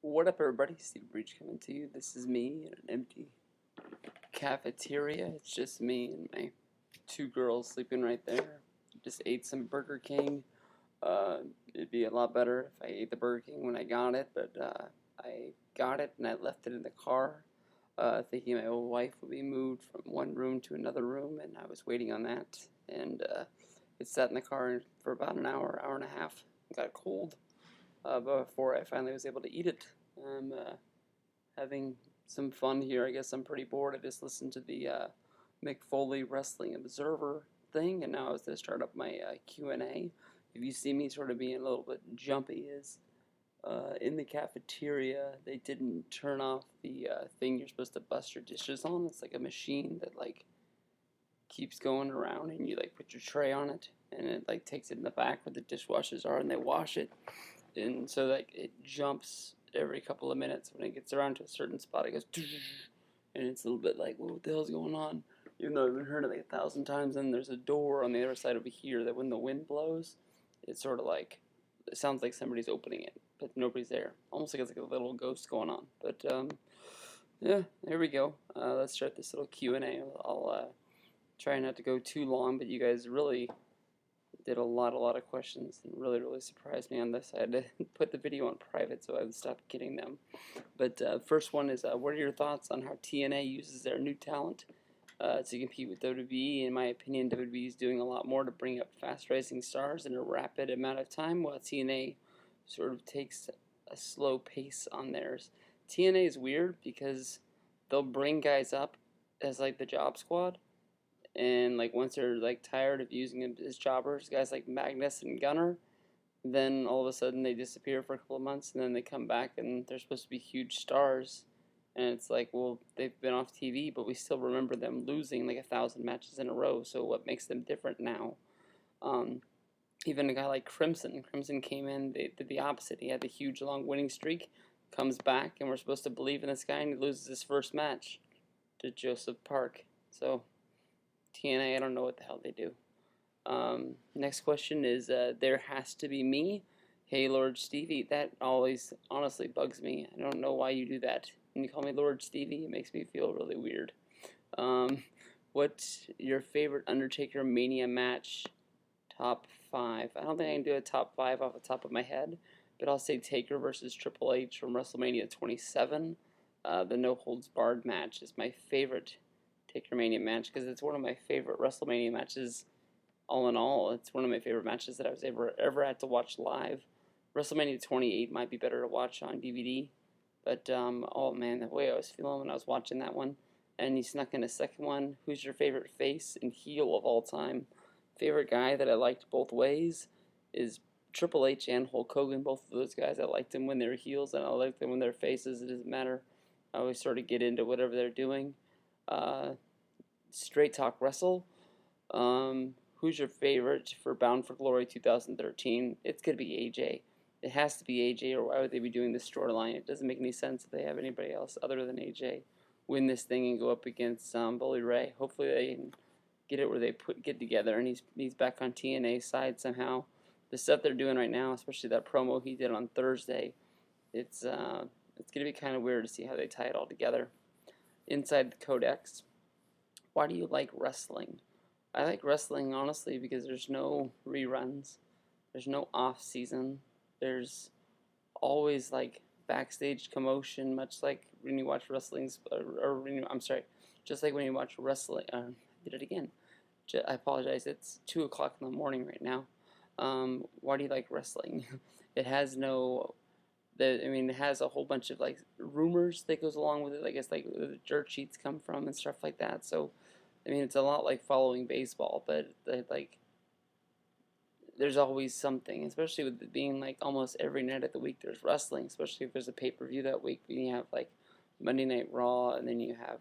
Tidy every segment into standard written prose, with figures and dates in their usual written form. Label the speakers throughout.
Speaker 1: What up, everybody? Steve Breach coming to you. This is me in an empty cafeteria. It's just me and my two girls sleeping right there. Just ate some Burger King. It'd be a lot better if I ate the Burger King when I got it, but I got it and I left it in the car, thinking my old wife would be moved from one room to another room, and I was waiting on that. And it sat in the car for about an hour, hour and a half. It got cold before I finally was able to eat it. I'm having some fun here. I guess I'm pretty bored. I just listened to the Mick Foley Wrestling Observer thing, and now I was going to start up my Q&A. If you see me sort of being a little bit jumpy, is in the cafeteria they didn't turn off the thing you're supposed to bust your dishes on. It's like a machine that like keeps going around, and you like put your tray on it, and it like takes it in the back where the dishwashers are, and they wash it. And so like it jumps every couple of minutes when it gets around to a certain spot. It goes, and it's a little bit like, what the hell's going on? Even though I've been heard it like 1,000 times. And there's a door on the other side over here that when the wind blows, it's sort of like it sounds like somebody's opening it, but nobody's there. Almost like it's like a little ghost going on. But yeah, there we go. Let's start this little Q&A. I'll try not to go too long, but you guys really did a lot of questions and really surprised me on this. I had to put the video on private so I would stop getting them. But first one is, what are your thoughts on how TNA uses their new talent to compete with WWE? In my opinion, WWE is doing a lot more to bring up fast rising stars in a rapid amount of time, while TNA sort of takes a slow pace on theirs. TNA is weird because they'll bring guys up as like the job squad, and like once they're like tired of using them as jobbers, guys like Magnus and Gunner, then all of a sudden they disappear for a couple of months, and then they come back and they're supposed to be huge stars, and it's like, well, they've been off TV, but we still remember them losing like 1,000 matches in a row. So what makes them different now? Um, Even a guy like Crimson came in, they did the opposite. He had the huge long winning streak, comes back, and we're supposed to believe in this guy, and he loses his first match to Joseph Park. So TNA, I don't know what the hell they do. Next question is, there has to be me. Hey, Lord Stevie, that always honestly bugs me. I don't know why you do that. When you call me Lord Stevie, it makes me feel really weird. Um, what's your favorite Undertaker Mania match? Top 5. I don't think I can do a top 5 off the top of my head, but I'll say Taker versus Triple H from WrestleMania 27. The No Holds Barred match is my favorite Taker Mania match because it's one of my favorite WrestleMania matches. All in all, it's one of my favorite matches that I was ever had to watch live. WrestleMania 28 might be better to watch on DVD, but oh man, the way I was feeling when I was watching that one. And he snuck in a second one. Who's your favorite face and heel of all time? Favorite guy that I liked both ways is Triple H and Hulk Hogan. Both of those guys, I liked them when they were heels, and I liked them when they're faces. It doesn't matter. I always sort of get into whatever they're doing. Straight Talk Wrestle. Who's your favorite for Bound for Glory 2013? It's going to be AJ. It has to be AJ, or why would they be doing this storyline? It doesn't make any sense if they have anybody else other than AJ win this thing and go up against Bully Ray. Hopefully they can get it where they get together, and he's back on TNA's side somehow. The stuff they're doing right now, especially that promo he did on Thursday, it's going to be kind of weird to see how they tie it all together. Inside the Codex, why do you like wrestling? I like wrestling, honestly, because there's no reruns. There's no off season. There's always like backstage commotion, much like when you watch wrestling's, I'm sorry, just like when you watch wrestling. Did it again. I apologize. It's 2 o'clock in the morning right now. Why do you like wrestling? It has no. It has a whole bunch of like rumors that goes along with it. I guess like where the dirt sheets come from and stuff like that. So it's a lot like following baseball, but like there's always something, especially with it being like almost every night of the week there's wrestling, especially if there's a pay-per-view that week. You have like Monday Night Raw, and then you have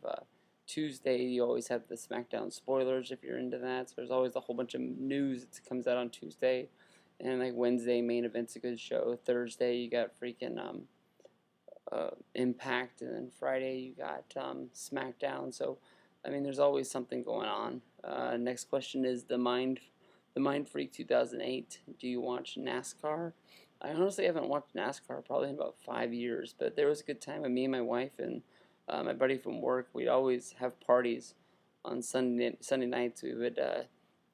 Speaker 1: Tuesday, you always have the SmackDown spoilers if you're into that. So there's always a whole bunch of news that comes out on Tuesday. And like Wednesday, main event's a good show. Thursday, you got freaking Impact, and then Friday you got SmackDown. So there's always something going on. Next question is the Mind Freak 2008. Do you watch NASCAR? I honestly haven't watched NASCAR probably in about 5 years, but there was a good time with me and my wife and my buddy from work. We'd always have parties on Sunday nights. We would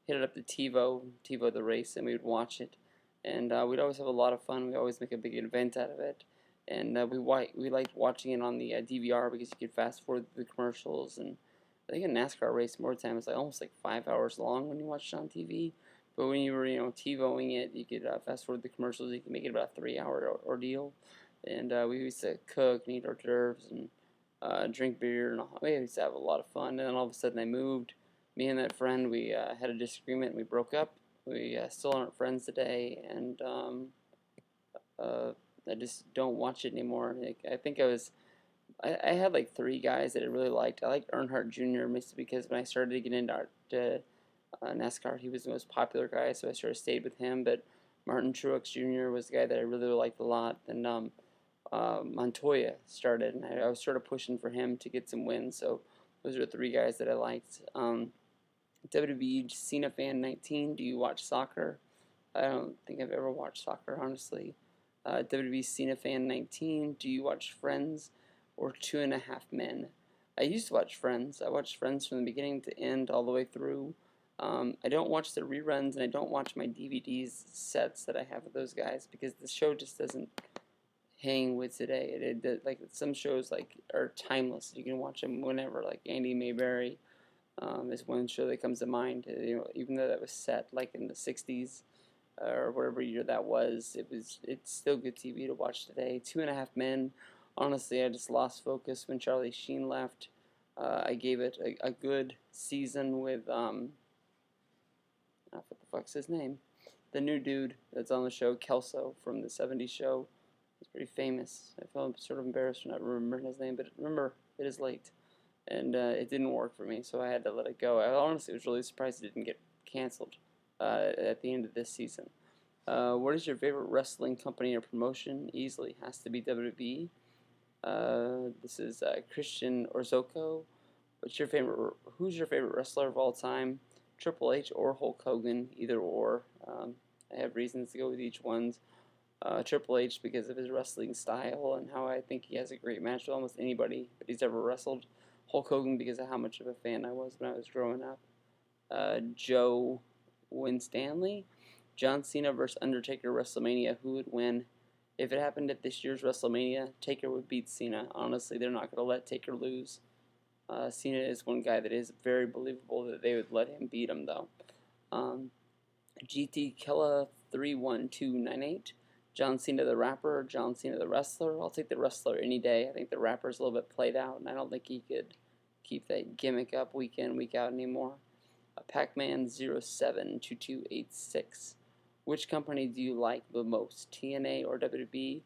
Speaker 1: hit it up to TiVo the race, and we would watch it. And we'd always have a lot of fun. We always make a big event out of it. And we liked watching it on the DVR because you could fast forward the commercials. And I think a NASCAR race more time is like almost like 5 hours long when you watch it on TV. But when you were, TiVoing it, you could fast forward the commercials. You could make it about a 3 hour ordeal. And we used to cook and eat hors d'oeuvres and drink beer. And we used to have a lot of fun. And then all of a sudden I moved. Me and that friend, we had a disagreement. And we broke up. We still aren't friends today. And I just don't watch it anymore. I think I had like three guys that I really liked. I liked Earnhardt Jr. mostly because when I started to get into NASCAR, he was the most popular guy, so I sort of stayed with him. But Martin Truex Jr. was the guy that I really liked a lot. And Montoya started, and I was sort of pushing for him to get some wins. So those are the three guys that I liked. WWE Cena fan 19. Do you watch soccer? I don't think I've ever watched soccer, honestly. WWE Cena fan 19. Do you watch Friends or Two and a Half Men? I used to watch Friends. I watched Friends from the beginning to end, all the way through. I don't watch the reruns, and I don't watch my DVDs sets that I have with those guys because the show just doesn't hang with today. Like some shows like are timeless. You can watch them whenever. Like Andy Mayberry is one show that comes to mind. Even though that was set like in the '60s or whatever year that was, it's still good TV to watch today. Two and a Half Men. Honestly, I just lost focus when Charlie Sheen left. I gave it a good season with what the fuck's his name? The new dude that's on the show, Kelso from the '70s show. He's pretty famous. I felt sort of embarrassed for not remembering his name, but remember, it is late. And it didn't work for me, so I had to let it go. I honestly was really surprised it didn't get canceled at the end of this season. What is your favorite wrestling company or promotion? Easily has to be WWE. This is Christian Orzoko. Who's your favorite wrestler of all time? Triple H or Hulk Hogan, either or. I have reasons to go with each one. Triple H because of his wrestling style and how I think he has a great match with almost anybody that he's ever wrestled. Hulk Hogan because of how much of a fan I was when I was growing up. Joe Winstanley. John Cena versus Undertaker WrestleMania. Who would win? If it happened at this year's WrestleMania, Taker would beat Cena. Honestly, they're not going to let Taker lose. Cena is one guy that is very believable that they would let him beat him, though. GT Killa 31298. John Cena the rapper or John Cena the wrestler? I'll take the wrestler any day. I think the rapper's a little bit played out, and I don't think he could keep that gimmick up week in, week out anymore. Pac-Man 072286. Which company do you like the most, TNA or WWE?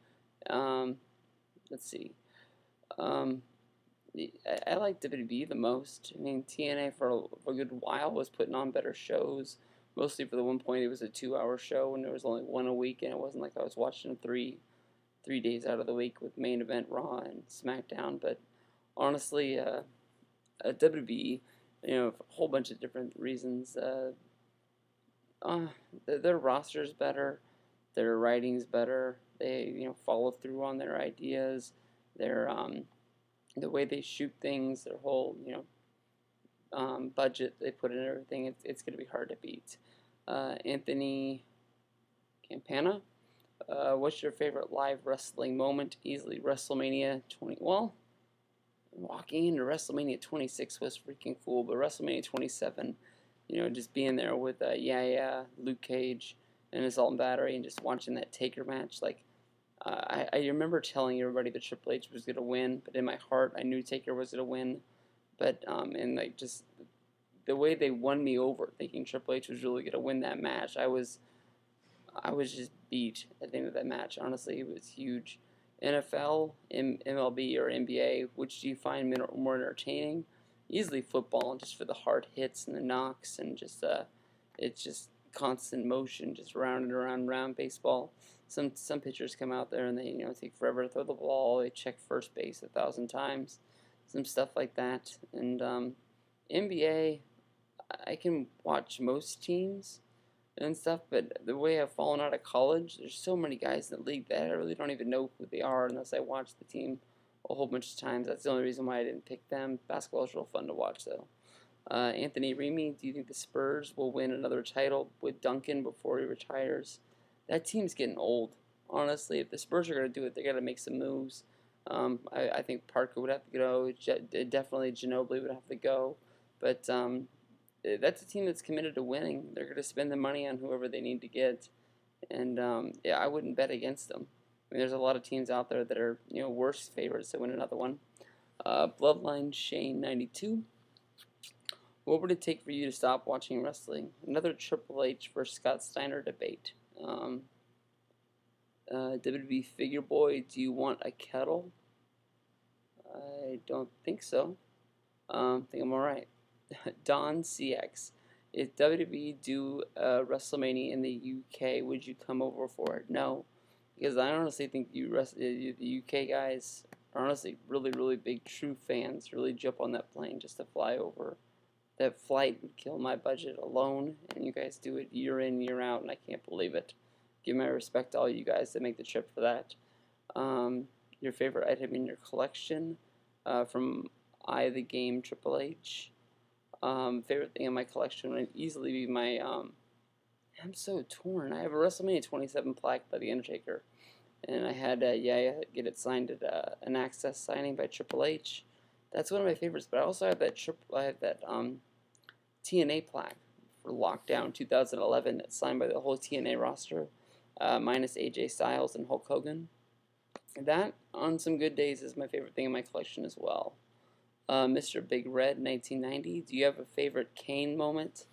Speaker 1: Let's see. I like WWE the most. I mean, TNA for a good while was putting on better shows. Mostly for the one point, it was a 2-hour show, and there was only one a week, and it wasn't like I was watching three days out of the week with main event Raw and SmackDown. But honestly, WWE, a whole bunch of different reasons. Their roster's better, their writing's better. They follow through on their ideas. Their the way they shoot things, their whole budget they put in everything. It's going to be hard to beat. Anthony Campana. What's your favorite live wrestling moment? Easily WrestleMania 20. Well, walking into WrestleMania 26 was freaking cool, but WrestleMania 27, just being there with Luke Cage and Assault and Battery and just watching that Taker match, like, I remember telling everybody that Triple H was going to win, but in my heart, I knew Taker was going to win. But, and like, just the way they won me over, thinking Triple H was really going to win that match, I was just beat at the end of that match. Honestly, it was huge. NFL, MLB, or NBA, which do you find more entertaining? Easily football, just for the hard hits and the knocks, and just it's just constant motion, just round and around and around. Baseball, some pitchers come out there and they take forever to throw the ball. They check first base 1,000 times, some stuff like that. And NBA, I can watch most teams. and stuff. But the way I've fallen out of college, there's so many guys in the league that I really don't even know who they are unless I watch the team a whole bunch of times. That's the only reason why I didn't pick them. Basketball is real fun to watch, though. Anthony Remy, do you think the Spurs will win another title with Duncan before he retires? That team's getting old. Honestly, if the Spurs are going to do it, they got to make some moves. I think Parker would have to go. Definitely Ginobili would have to go. But that's a team that's committed to winning. They're going to spend the money on whoever they need to get. And yeah, I wouldn't bet against them. I mean, there's a lot of teams out there that are worse favorites to win another one. Bloodline Shane 92. What would it take for you to stop watching wrestling? Another Triple H versus Scott Steiner debate. WWE Figure Boy, do you want a kettle? I don't think so. I think I'm alright. Don CX. If WWE do WrestleMania in the UK, would you come over for it? No, because I honestly think the UK guys are honestly really, really big true fans. Really jump on that plane just to fly over. That flight would kill my budget alone, and you guys do it year in, year out, and I can't believe it. Give my respect to all you guys that make the trip for that. Your favorite item in your collection from the Game Triple H. Favorite thing in my collection would easily be my. I'm so torn. I have a WrestleMania 27 plaque by The Undertaker, and I had get it signed at an Access signing by Triple H. That's one of my favorites. But I also have that TNA plaque for Lockdown 2011 that's signed by the whole TNA roster, minus AJ Styles and Hulk Hogan. That, on some good days, is my favorite thing in my collection as well. Mr. Big Red 1990. Do you have a favorite Kane moment?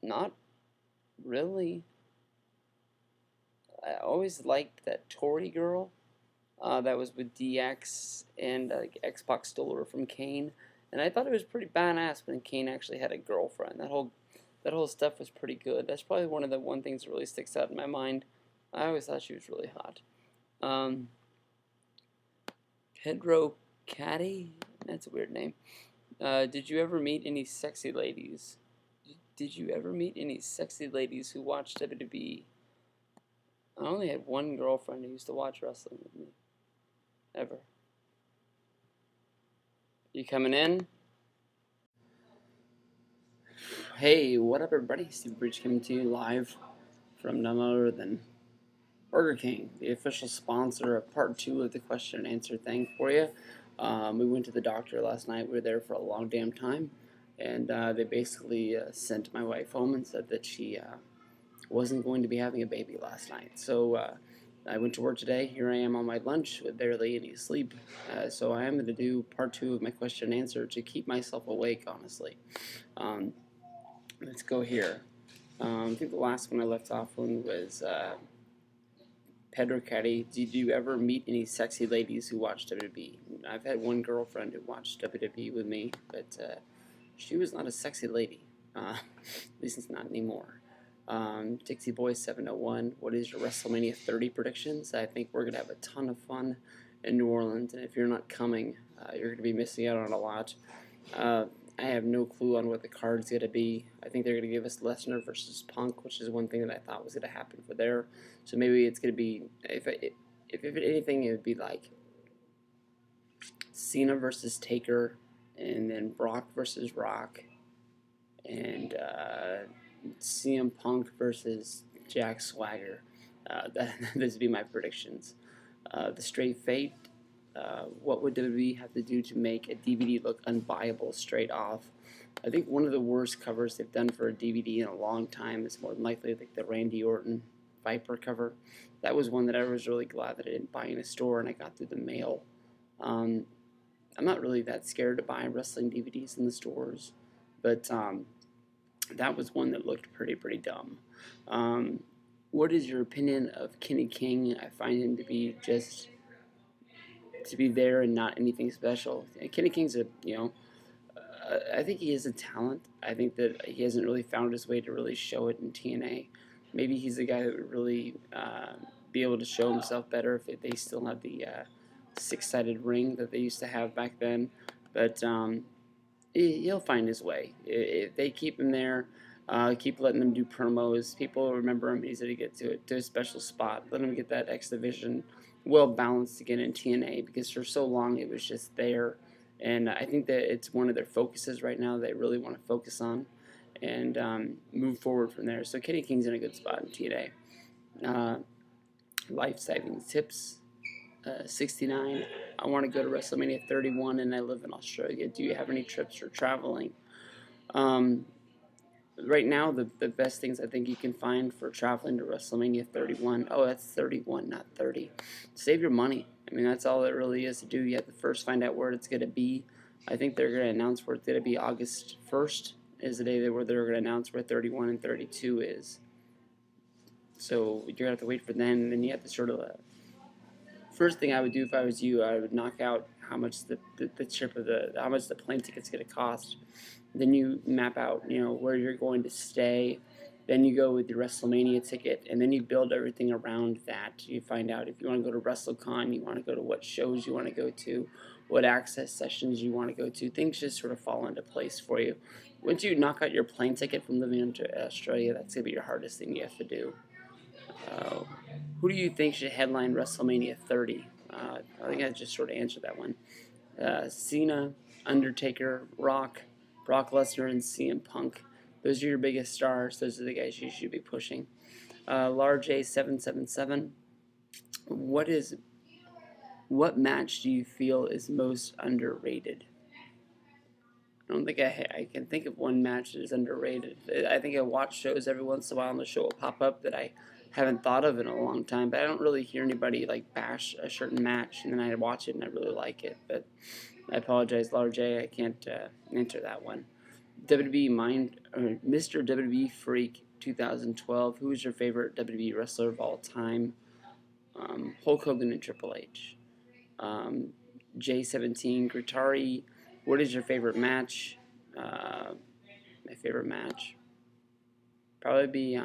Speaker 1: Not really. I always liked that Tory girl. That was with DX and X-Pac stole her from Kane, and I thought it was pretty badass when Kane actually had a girlfriend. That whole stuff was pretty good. That's probably one of the things that really sticks out in my mind. I always thought she was really hot. Pedro Caddy, that's a weird name. Did you ever meet any sexy ladies? Did you ever meet any sexy ladies who watched WWE? I only had one girlfriend who used to watch wrestling with me. Ever. You coming in? Hey, what up, everybody? Steve Breach coming to you live from none other than Burger King, the official sponsor of part 2 of the question and answer thing for you. We went to the doctor last night. We were there for a long damn time, and they basically sent my wife home and said that she wasn't going to be having a baby last night. So I went to work today. Here I am on my lunch with barely any sleep. So I am going to do part 2 of my question and answer to keep myself awake, honestly. Let's go here. I think the last one I left off on was Pedro Caddy. Did you ever meet any sexy ladies who watched WWE? I've had one girlfriend who watched WWE with me, but she was not a sexy lady. At least it's not anymore. Dixie Boy 701, what is your WrestleMania 30 predictions? I think we're going to have a ton of fun in New Orleans, and if you're not coming, you're going to be missing out on a lot. I have no clue on what the card's going to be. I think they're going to give us Lesnar versus Punk, which is one thing that I thought was going to happen for there. So maybe it's going to be, if anything, it would be like Cena versus Taker, and then Brock versus Rock, and CM Punk versus Jack Swagger. Those would be my predictions. The Straight Fate. What would WWE have to do to make a DVD look unbuyable straight off? I think one of the worst covers they've done for a DVD in a long time is more than likely like the Randy Orton Viper cover. That was one that I was really glad that I didn't buy in a store and I got through the mail. I'm not really that scared to buy wrestling DVDs in the stores, but that was one that looked pretty dumb. What is your opinion of Kenny King? I find him to be just to be there and not anything special. Kenny King's I think he is a talent. I think that he hasn't really found his way to really show it in TNA. Maybe he's the guy that would really be able to show himself better if they still have the 6-sided ring that they used to have back then. But he'll find his way. If they keep him there, keep letting them do promos. People will remember him. He's going to get to a special spot. Let him get that X Division well balanced again in TNA, because for so long it was just there. And I think that it's one of their focuses right now. They really want to focus on and move forward from there. So Kenny King's in a good spot in TNA. Life saving tips. 69. I want to go to WrestleMania 31 and I live in Australia. Do you have any trips for traveling? Right now, the best things I think you can find for traveling to WrestleMania 31. Oh, that's 31, not 30. Save your money. I mean, that's all it really is to do. You have to first find out where it's going to be. I think they're going to announce where it's going to be. August 1st is the day where they're going to announce where 31 and 32 is. So you're going to have to wait for then, and then you have to sort of... first thing I would do if I was you, I would knock out how much the trip of how much the plane ticket's going to cost. Then you map out, where you're going to stay. Then you go with your WrestleMania ticket, and then you build everything around that. You find out if you want to go to WrestleCon, you want to go to what shows you want to go to, what access sessions you want to go to. Things just sort of fall into place for you. Once you knock out your plane ticket from living in Australia, that's going to be your hardest thing you have to do. Who do you think should headline WrestleMania 30? I think I just sort of answered that one. Cena, Undertaker, Rock, Brock Lesnar, and CM Punk. Those are your biggest stars. Those are the guys you should be pushing. Large A777. What match do you feel is most underrated? I don't think I can think of one match that is underrated. I think I watch shows every once in a while, and the show will pop up that I haven't thought of in a long time, but I don't really hear anybody like bash a certain match, and then I watch it and I really like it. But I apologize, Large A, I can't answer that one. Mr. WWE Freak 2012. Who is your favorite WWE wrestler of all time? Hulk Hogan and Triple H. J17 Gritari. What is your favorite match? My favorite match probably be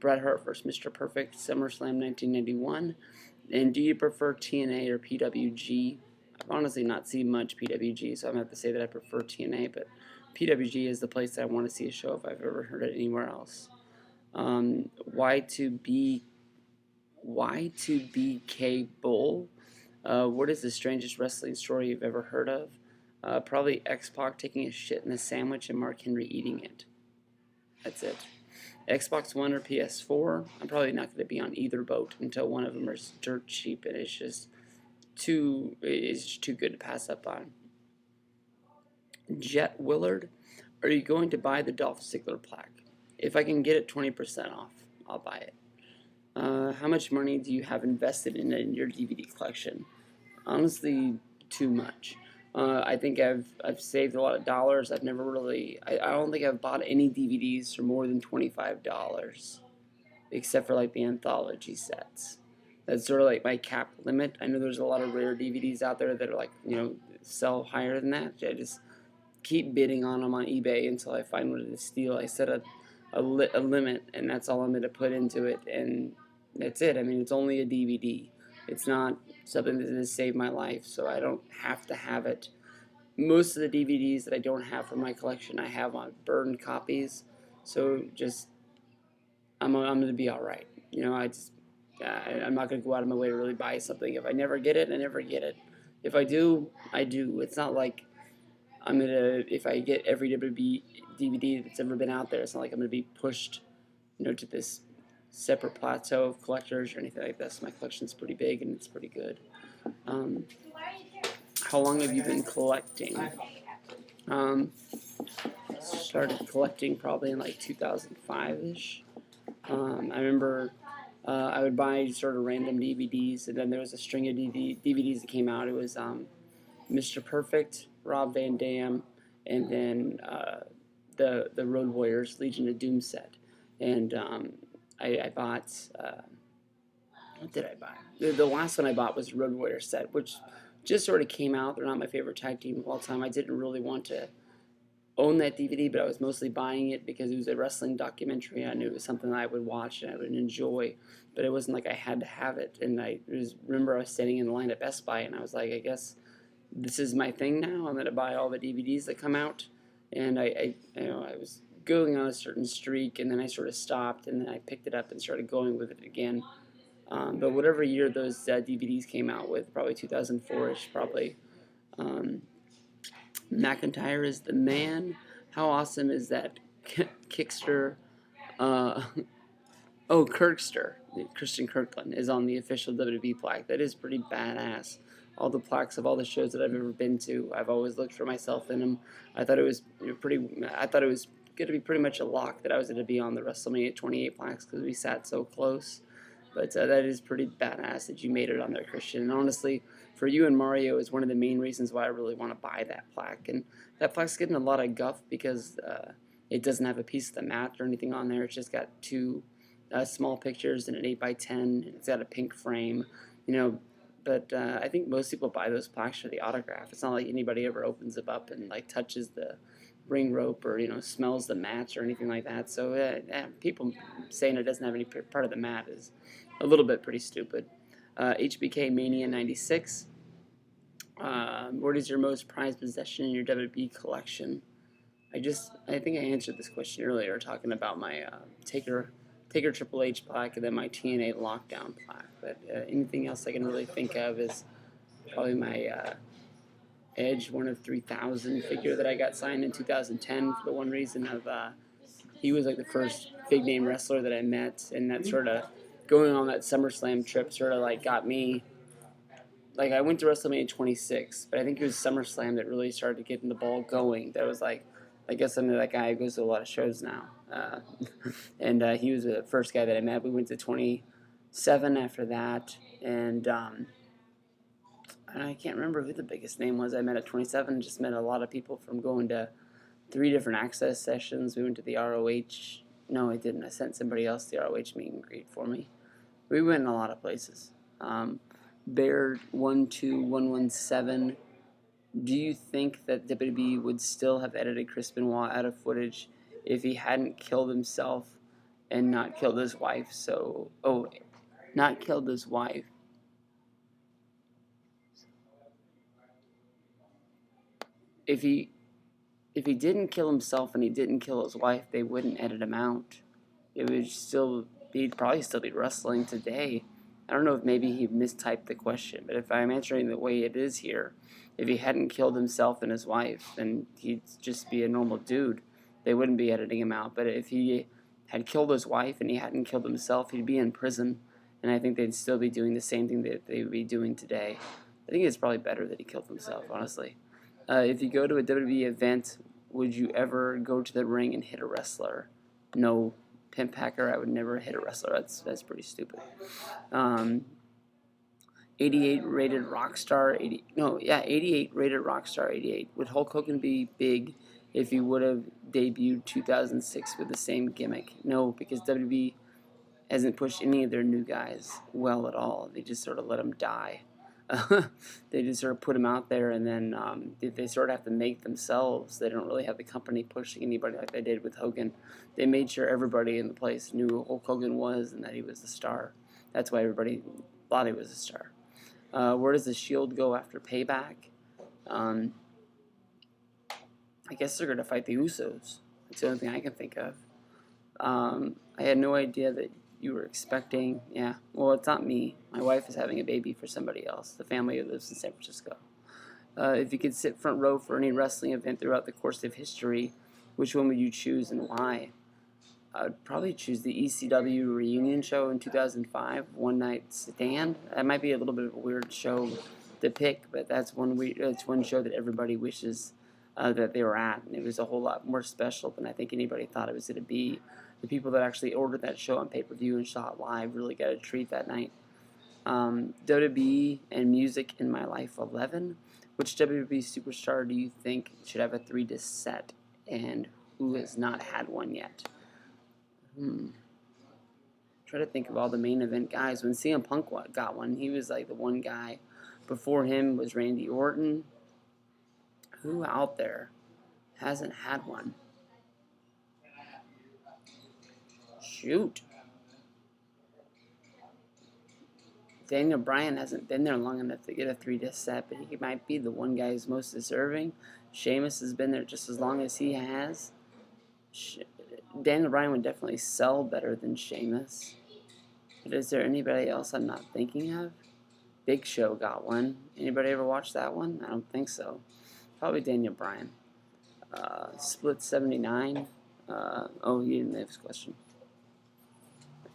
Speaker 1: Bret Hart vs. Mr. Perfect, SummerSlam 1991. And do you prefer TNA or PWG? I've honestly not seen much PWG, so I'm going to have to say that I prefer TNA, but PWG is the place that I want to see a show if I've ever heard it anywhere else. Y2BK Bull. What is the strangest wrestling story you've ever heard of? Probably X-Pac taking a shit in a sandwich and Mark Henry eating it. That's it. Xbox One or PS4, I'm probably not going to be on either boat until one of them is dirt cheap, and it's just too good to pass up on. Jet Willard, are you going to buy the Dolph Ziggler plaque? If I can get it 20% off, I'll buy it. How much money do you have invested in your DVD collection? Honestly, too much. I think I've saved a lot of dollars. I've never really... I don't think I've bought any DVDs for more than $25, except for like the anthology sets. That's sort of like my cap limit. I know there's a lot of rare DVDs out there that are like, sell higher than that. I just keep bidding on them on eBay until I find one to steal. I set a limit, and that's all I'm going to put into it, and that's it. I mean, it's only a DVD. It's not something that has saved my life, so I don't have to have it. Most of the DVDs that I don't have from my collection, I have on burned copies, so just I'm going to be all right. I'm not going to go out of my way to really buy something. If I never get it, I never get it. If I do, I do. It's not like if I get every WWE DVD that's ever been out there, it's not like I'm going to be pushed, to this separate plateau of collectors or anything like this. My collection's pretty big and it's pretty good. How long have you been collecting? Started collecting probably in like 2005-ish. I remember I would buy sort of random DVDs, and then there was a string of DVDs that came out. It was Mr. Perfect, Rob Van Dam, and then the Road Warriors Legion of Doom set. And I bought, what did I buy? The last one I bought was Road Warrior set, which just sort of came out. They're not my favorite tag team of all time. I didn't really want to own that DVD, but I was mostly buying it because it was a wrestling documentary. I knew it was something that I would watch and I would enjoy, but it wasn't like I had to have it. And remember I was standing in the line at Best Buy, and I was like, I guess this is my thing now. I'm gonna buy all the DVDs that come out, and I was going on a certain streak, and then I sort of stopped, and then I picked it up and started going with it again. But whatever year those DVDs came out with, probably 2004ish, probably. Um, McIntyre is the man. How awesome is that? Kickster. Uh, oh, Kirkster. Christian Kirkland is on the official WWE plaque. That is pretty badass. All the plaques of all the shows that I've ever been to, I've always looked for myself in them. I thought it was I thought it was going to be pretty much a lock that I was going to be on the WrestleMania 28 plaques because we sat so close. But that is pretty badass that you made it on there, Christian. And honestly, for you and Mario is one of the main reasons why I really want to buy that plaque. And that plaque's getting a lot of guff because it doesn't have a piece of the mat or anything on there. It's just got two small pictures and an 8x10. And it's got a pink frame, you know. But I think most people buy those plaques for the autograph. It's not like anybody ever opens them up and like touches the ring rope or smells the mats or anything like that. So people saying it doesn't have any part of the mat is a little bit pretty stupid. HBK Mania 96. What is your most prized possession in your WWE collection? I think I answered this question earlier, talking about my Taker Triple H plaque and then my TNA Lockdown plaque. But anything else I can really think of is probably my Edge 1 of 3,000 figure that I got signed in 2010 for the one reason of he was like the first big name wrestler that I met, and that sort of going on that SummerSlam trip sort of like got me. Like I went to WrestleMania 26, but I think it was SummerSlam that really started getting the ball going. That was like, I guess I'm that guy who goes to a lot of shows now, and he was the first guy that I met. We went to 27 after that, and I can't remember who the biggest name was I met at 27. Just met a lot of people from going to 3 different access sessions. We went to the ROH. No, I didn't. I sent somebody else the ROH meet and greet for me. We went in a lot of places. Bear 12117. Do you think that WWE would still have edited Chris Benoit out of footage if he hadn't killed himself and not killed his wife? Not killed his wife. If he didn't kill himself and he didn't kill his wife, they wouldn't edit him out. He'd probably still be wrestling today. I don't know if maybe he mistyped the question, but if I'm answering the way it is here, if he hadn't killed himself and his wife, then he'd just be a normal dude. They wouldn't be editing him out. But if he had killed his wife and he hadn't killed himself, he'd be in prison, and I think they'd still be doing the same thing that they would be doing today. I think it's probably better that he killed himself, honestly. If you go to a WWE event, would you ever go to the ring and hit a wrestler? No, Pimp Hacker, I would never hit a wrestler. That's pretty stupid. 88 rated Rockstar 88 rated Rockstar 88. Would Hulk Hogan be big if he would have debuted 2006 with the same gimmick? No, because WWE hasn't pushed any of their new guys well at all. They just sort of let them die. They just sort of put them out there, and then they sort of have to make themselves. They don't really have the company pushing anybody like they did with Hogan. They made sure everybody in the place knew who Hulk Hogan was and that he was the star. That's why everybody thought he was a star. Where does the Shield go after Payback? I guess they're going to fight the Usos. That's the only thing I can think of. I had no idea that you were expecting. Yeah, well, it's not me. My wife is having a baby for somebody else, the family who lives in San Francisco. If you could sit front row for any wrestling event throughout the course of history, which one would you choose and why? I would probably choose the ECW reunion show in 2005, One Night Stand. That might be a little bit of a weird show to pick, but it's one show that everybody wishes that they were at, and it was a whole lot more special than I think anybody thought it was going to be. The people that actually ordered that show on pay-per-view and saw it live really got a treat that night. WWE and Music in My Life 11. Which WWE superstar do you think should have a 3-disc set, and who has not had one yet? Try to think of all the main event guys. When CM Punk got one, he was like the one guy. Before him was Randy Orton. Who out there hasn't had one? Shoot. Daniel Bryan hasn't been there long enough to get a 3-disc set, but he might be the one guy who's most deserving. Sheamus has been there just as long as he has. Daniel Bryan would definitely sell better than Sheamus. But is there anybody else I'm not thinking of? Big Show got one. Anybody ever watch that one? I don't think so. Probably Daniel Bryan. Split 79. Oh, you didn't have this question.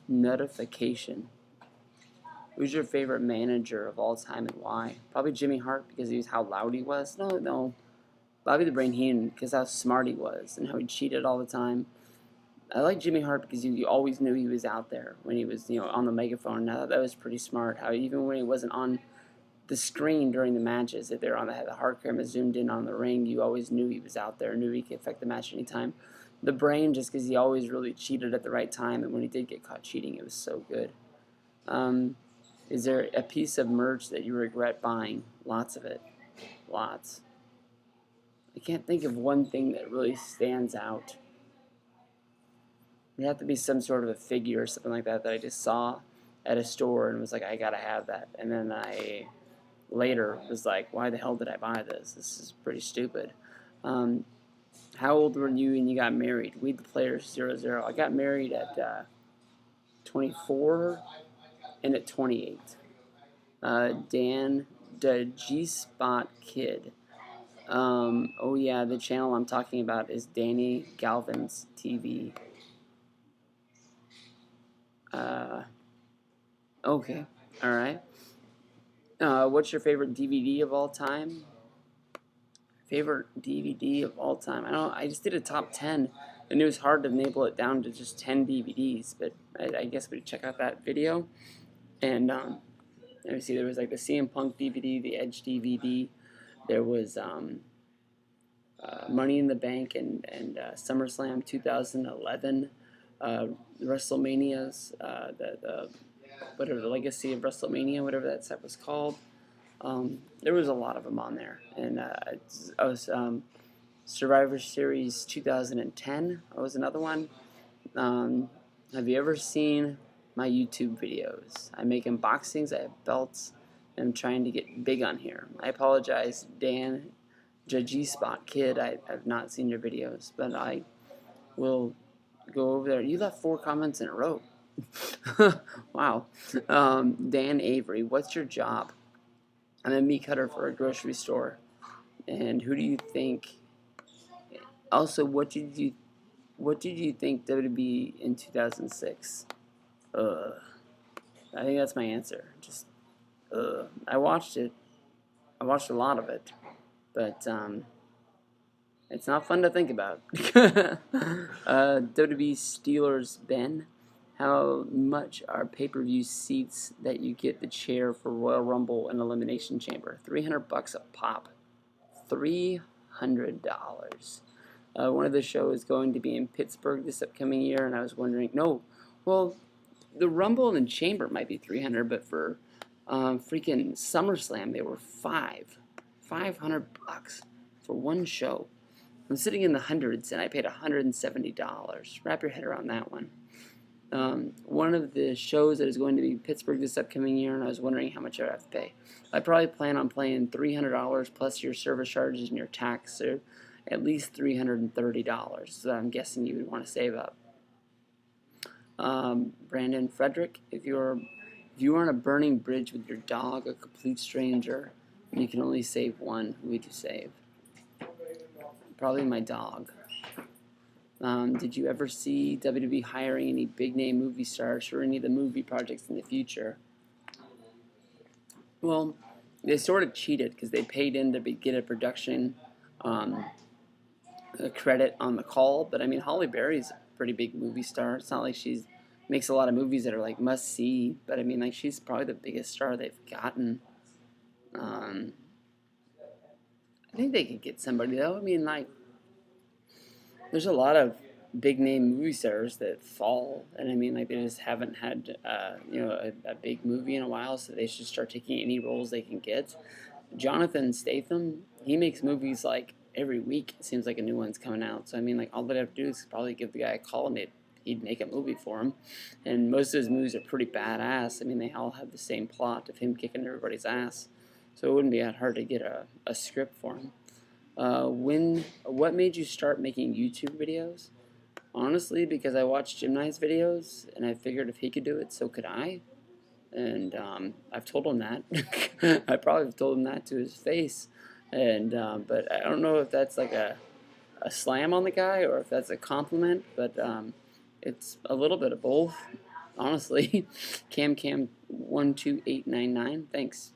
Speaker 1: Notification. Who's your favorite manager of all time and why? Probably Jimmy Hart because he was how loud he was. No. Bobby the Brain Heenan because how smart he was and how he cheated all the time. I like Jimmy Hart because you always knew he was out there when he was, on the megaphone. Now that was pretty smart. How even when he wasn't on the screen during the matches, if they were on the hard camera zoomed in on the ring, you always knew he was out there, knew he could affect the match anytime. The Brain, just because he always really cheated at the right time, and when he did get caught cheating, it was so good. Is there a piece of merch that you regret buying? Lots of it. Lots. I can't think of one thing that really stands out. It have to be some sort of a figure or something like that I just saw at a store and was like, I gotta have that. And then I later was like, why the hell did I buy this? This is pretty stupid. How old were you when you got married? Weed the Players 00. I got married at 24 and at 28. Dan, the G-Spot Kid. Oh yeah, the channel I'm talking about is Danny Galvin's TV. Okay, all right. What's your favorite DVD of all time? Favorite DVD of all time? I just did a top 10, and it was hard to enable it down to just 10 DVDs. But I guess we check out that video. And let me see. There was like the CM Punk DVD, the Edge DVD. There was Money in the Bank and SummerSlam 2011. WrestleManias, the Legacy of WrestleMania, whatever that set was called. There was a lot of them on there, and I was Survivor Series 2010. Was another one. Have you ever seen my YouTube videos? I make unboxings. I have belts, and I'm trying to get big on here. I apologize, Dan, G-Spot Kid. I've not seen your videos, but I will go over there. You left 4 comments in a row. Wow. Dan Avery, what's your job? I'm a meat cutter for a grocery store. And who do you think? Also, what did you think WWE in 2006? I think that's my answer. Just I watched it. I watched a lot of it, but it's not fun to think about. WWE Steelers Ben. How much are pay-per-view seats that you get the chair for Royal Rumble and Elimination Chamber? $300 a pop. $300. One of the shows is going to be in Pittsburgh this upcoming year, and I was wondering, the Rumble and Chamber might be $300, but for freaking SummerSlam they were $500 for one show. I'm sitting in the hundreds, and I paid $170. Wrap your head around that one. One of the shows that is going to be in Pittsburgh this upcoming year, and I was wondering how much I would have to pay. I probably plan on paying $300 plus your service charges and your tax, so at least $330. So I'm guessing you would want to save up. Brandon Frederick, if you are on a burning bridge with your dog, a complete stranger, and you can only save one, who would you save? Probably my dog. Did you ever see WWE hiring any big-name movie stars for any of the movie projects in the future? Well, they sort of cheated because they paid in to get a production credit on the call. But, I mean, Halle Berry's a pretty big movie star. It's not like she makes a lot of movies that are, like, must-see. But, I mean, like, she's probably the biggest star they've gotten. I think they could get somebody, though. I mean, like, there's a lot of big-name movie stars that fall, and I mean, like, they just haven't had, a big movie in a while, so they should start taking any roles they can get. Jonathan Statham, he makes movies, like, every week. It seems like a new one's coming out, so I mean, like, all they have to do is probably give the guy a call, and he'd make a movie for him. And most of his movies are pretty badass. I mean, they all have the same plot of him kicking everybody's ass. So it wouldn't be that hard to get a script for him. What made you start making YouTube videos? Honestly, because I watched Jim Nye's videos, and I figured if he could do it, so could I. And I've told him that. I probably have told him that to his face. And but I don't know if that's like a slam on the guy or if that's a compliment. But it's a little bit of both, honestly. Cam12899, thanks.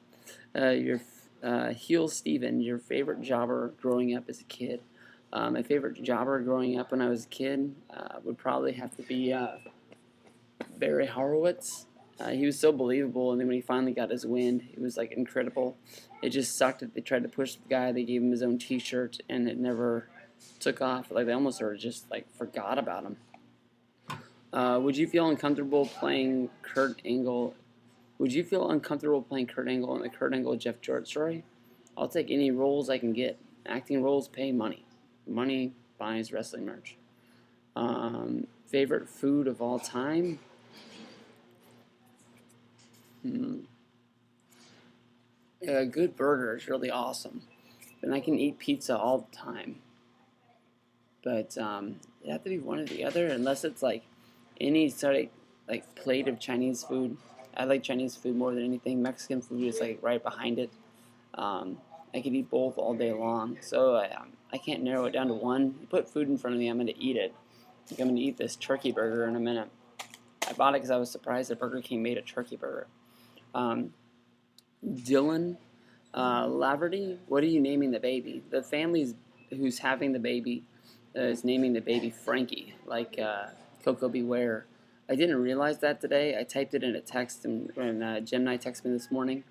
Speaker 1: Your Heel Steven, your favorite jobber growing up as a kid. My favorite jobber growing up when I was a kid would probably have to be Barry Horowitz. He was so believable, and then when he finally got his wind, it was like incredible. It just sucked that they tried to push the guy. They gave him his own T-shirt, and it never took off. Like they almost sort of just like forgot about him. Would you feel uncomfortable playing Kurt Angle? Would you feel uncomfortable playing Kurt Angle in the Kurt Angle Jeff Jarrett story? I'll take any roles I can get. Acting roles pay money. Money buys wrestling merch. Favorite food of all time? A good burger is really awesome. And I can eat pizza all the time. But it have to be one or the other, unless it's like any sort of like plate of Chinese food. I like Chinese food more than anything. Mexican food is like right behind it. I could eat both all day long, so I can't narrow it down to one. You put food in front of me, I'm going to eat it. I think I'm going to eat this turkey burger in a minute. I bought it because I was surprised that Burger King made a turkey burger. Dylan Laverty, what are you naming the baby? The family who's having the baby is naming the baby Frankie, like Coco Beware. I didn't realize that today. I typed it in a text when Jim and I texted me this morning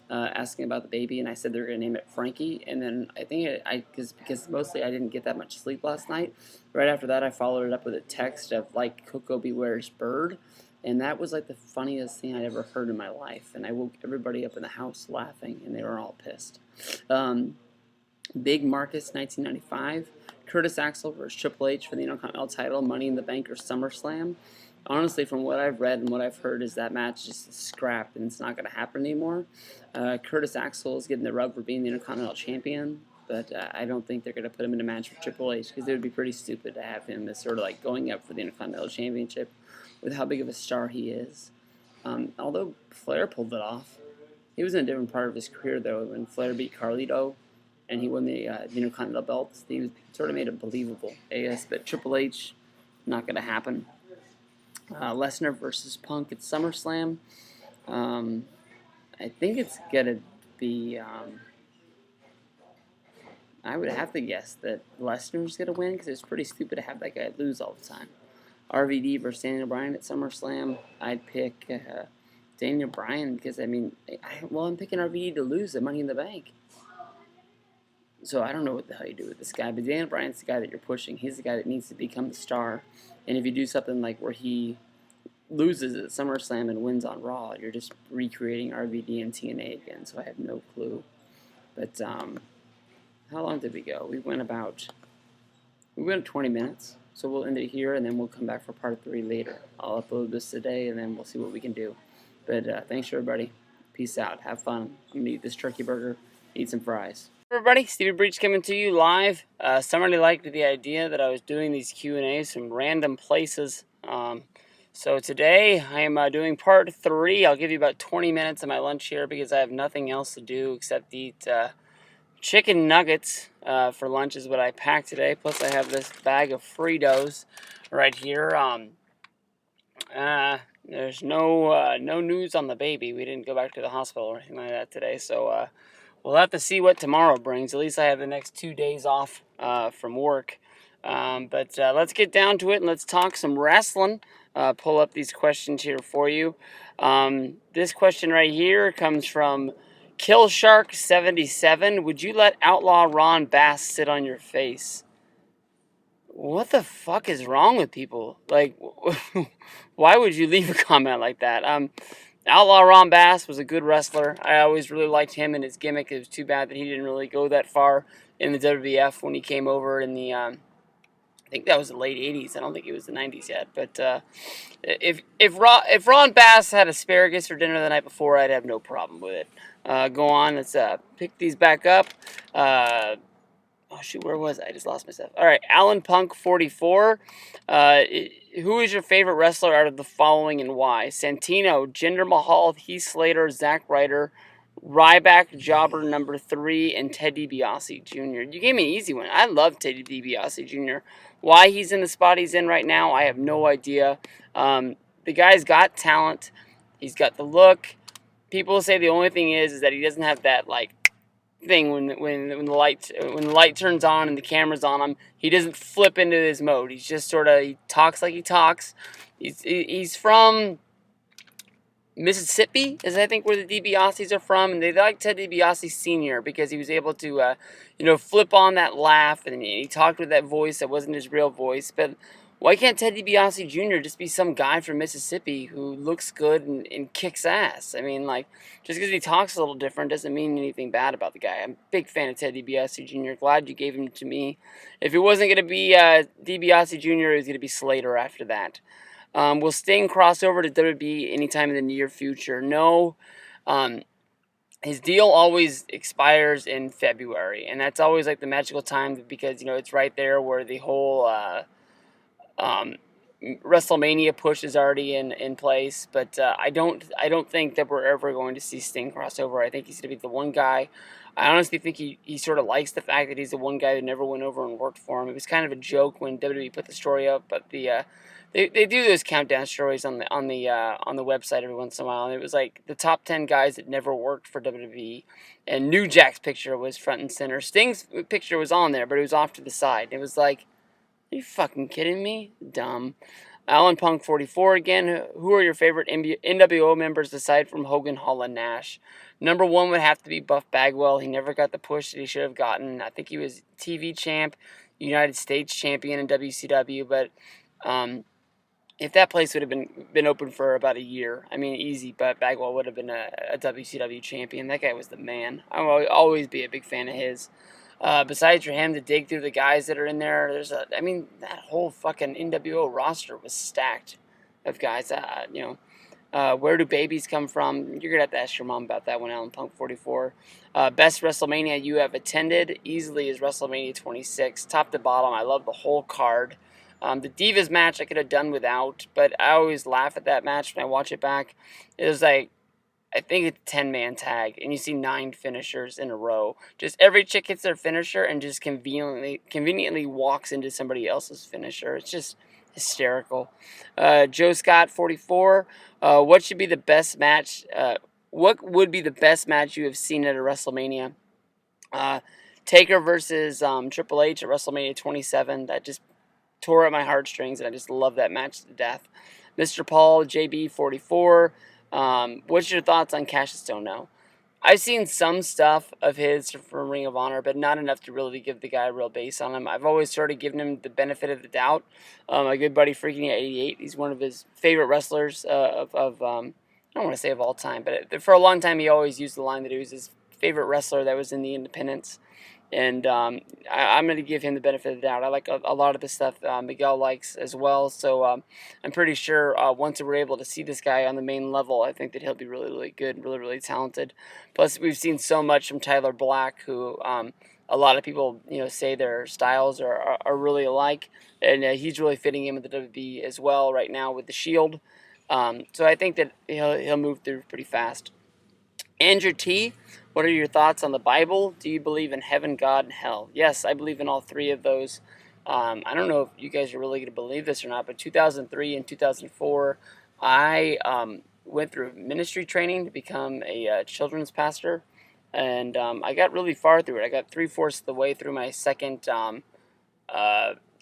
Speaker 1: asking about the baby, and I said they're going to name it Frankie. And then I think because mostly I didn't get that much sleep last night. Right after that, I followed it up with a text of like Coco Beware's bird. And that was like the funniest thing I'd ever heard in my life. And I woke everybody up in the house laughing, and they were all pissed. Big Marcus, 1995. Curtis Axel versus Triple H for the Intercontinental title, Money in the Bank or SummerSlam. Honestly, from what I've read and what I've heard, is that match just scrapped and it's not going to happen anymore. Curtis Axel is getting the rub for being the Intercontinental Champion, but I don't think they're going to put him in a match with Triple H because it would be pretty stupid to have him as sort of like going up for the Intercontinental Championship with how big of a star he is. Although Flair pulled it off. He was in a different part of his career, though. When Flair beat Carlito and he won the Intercontinental belts, he sort of made it believable. Yes, but Triple H, not going to happen. Lesnar versus Punk at SummerSlam. I think it's going to be... I would have to guess that Lesnar's going to win because it's pretty stupid to have that guy lose all the time. RVD versus Daniel Bryan at SummerSlam. I'd pick Daniel Bryan because, I mean, I'm picking RVD to lose at Money in the Bank. So I don't know what the hell you do with this guy, but Daniel Bryan's the guy that you're pushing. He's the guy that needs to become the star. And if you do something like where he loses at SummerSlam and wins on Raw, you're just recreating RVD and TNA again, so I have no clue. But how long did we go? We went 20 minutes. So we'll end it here, and then we'll come back for part 3 later. I'll upload this today, and then we'll see what we can do. But thanks, everybody. Peace out. Have fun. I'm going to eat this turkey burger, eat some fries. Everybody, Stevie Breach coming to you live. Somebody liked the idea that I was doing these Q&As from random places. So today, I am doing part 3. I'll give you about 20 minutes of my lunch here because I have nothing else to do except eat... chicken nuggets for lunch is what I packed today. Plus, I have this bag of Fritos right here. There's no news on the baby. We didn't go back to the hospital or anything like that today. So we'll have to see what tomorrow brings. At least I have the next 2 days off from work. But let's get down to it and let's talk some wrestling. Pull up these questions here for you. This question right here comes from Killshark77, would you let Outlaw Ron Bass sit on your face? What the fuck is wrong with people? Like, why would you leave a comment like that? Outlaw Ron Bass was a good wrestler. I always really liked him and his gimmick. It was too bad that he didn't really go that far in the WWF when he came over in the I think that was the late '80s. I don't think it was the '90s yet. But if Ron Bass had asparagus for dinner the night before, I'd have no problem with it. Go on, let's pick these back up. Oh shoot, where was I? I just lost myself. All right, Alan Punk 44. Who is your favorite wrestler out of the following and why? Santino, Jinder Mahal, Heath Slater, Zack Ryder, Ryback, Jobber number 3, and Ted DiBiase Jr. You gave me an easy one. I love Ted DiBiase Jr. Why he's in the spot he's in right now, I have no idea. The guy's got talent. He's got the look. People say the only thing is that he doesn't have that like thing when the light turns on and the camera's on him. He doesn't flip into his mode. He's just sort of, he talks like he talks. He's from Mississippi, is I think where the DiBiases are from, and they like Ted DiBiase Sr. because he was able to, flip on that laugh, and he talked with that voice that wasn't his real voice. But why can't Ted DiBiase Jr. just be some guy from Mississippi who looks good and kicks ass? I mean, like, just because he talks a little different doesn't mean anything bad about the guy. I'm a big fan of Ted DiBiase Jr. Glad you gave him to me. If it wasn't going to be DiBiase Jr., it was going to be Slater after that. Will Sting cross over to WWE anytime in the near future? No. His deal always expires in February, and that's always like the magical time because it's right there where the whole WrestleMania push is already in place. But I don't think that we're ever going to see Sting cross over. I think he's going to be the one guy. I honestly think he sort of likes the fact that he's the one guy who never went over and worked for him. It was kind of a joke when WWE put the story up, but they do those countdown stories on the website every once in a while, and it was like the top 10 guys that never worked for WWE, and New Jack's picture was front and center. Sting's picture was on there, but it was off to the side. It was like, are you fucking kidding me? Dumb. Alan Punk 44 again. Who are your favorite NWO members aside from Hogan, Hall, and Nash? Number 1 would have to be Buff Bagwell. He never got the push that he should have gotten. I think he was TV champ, United States champion in WCW, but if that place would have been open for about a year, I mean, easy, but Bagwell would have been a WCW champion. That guy was the man. I will always be a big fan of his. Besides for him to dig through the guys that are in there, that whole fucking NWO roster was stacked of guys. Where do babies come from? You're going to have to ask your mom about that one, Alan Punk 44. Best WrestleMania you have attended easily is WrestleMania 26. Top to bottom, I love the whole card. The Divas match I could have done without, but I always laugh at that match when I watch it back. It was like, I think it's a 10-man tag, and you see 9 finishers in a row. Just every chick hits their finisher and just conveniently walks into somebody else's finisher. It's just hysterical. Joe Scott, 44. What should be the best match? What would be the best match you have seen at a WrestleMania? Taker versus Triple H at WrestleMania 27. That just tore at my heartstrings, and I just love that match to death. Mr. Paul, JB, 44. What's your thoughts on Cassius Stone now? I've seen some stuff of his from Ring of Honor, but not enough to really give the guy a real base on him. I've always sort of given him the benefit of the doubt. My good buddy Freaking at 88, he's one of his favorite wrestlers I don't want to say of all time, but for a long time he always used the line that he was his favorite wrestler that was in the independents. And I'm going to give him the benefit of the doubt. I like a lot of the stuff Miguel likes as well. So I'm pretty sure once we're able to see this guy on the main level, I think that he'll be really, really good, really, really talented. Plus, we've seen so much from Tyler Black, who a lot of people say their styles are really alike. And he's really fitting in with the WWE as well right now with the Shield. So I think that he'll move through pretty fast. Andrew T., what are your thoughts on the Bible? Do you believe in heaven, God, and hell? Yes, I believe in all 3 of those. I don't know if you guys are really going to believe this or not, but 2003 and 2004, I went through ministry training to become a children's pastor, and I got really far through it. I got 3/4 of the way through my second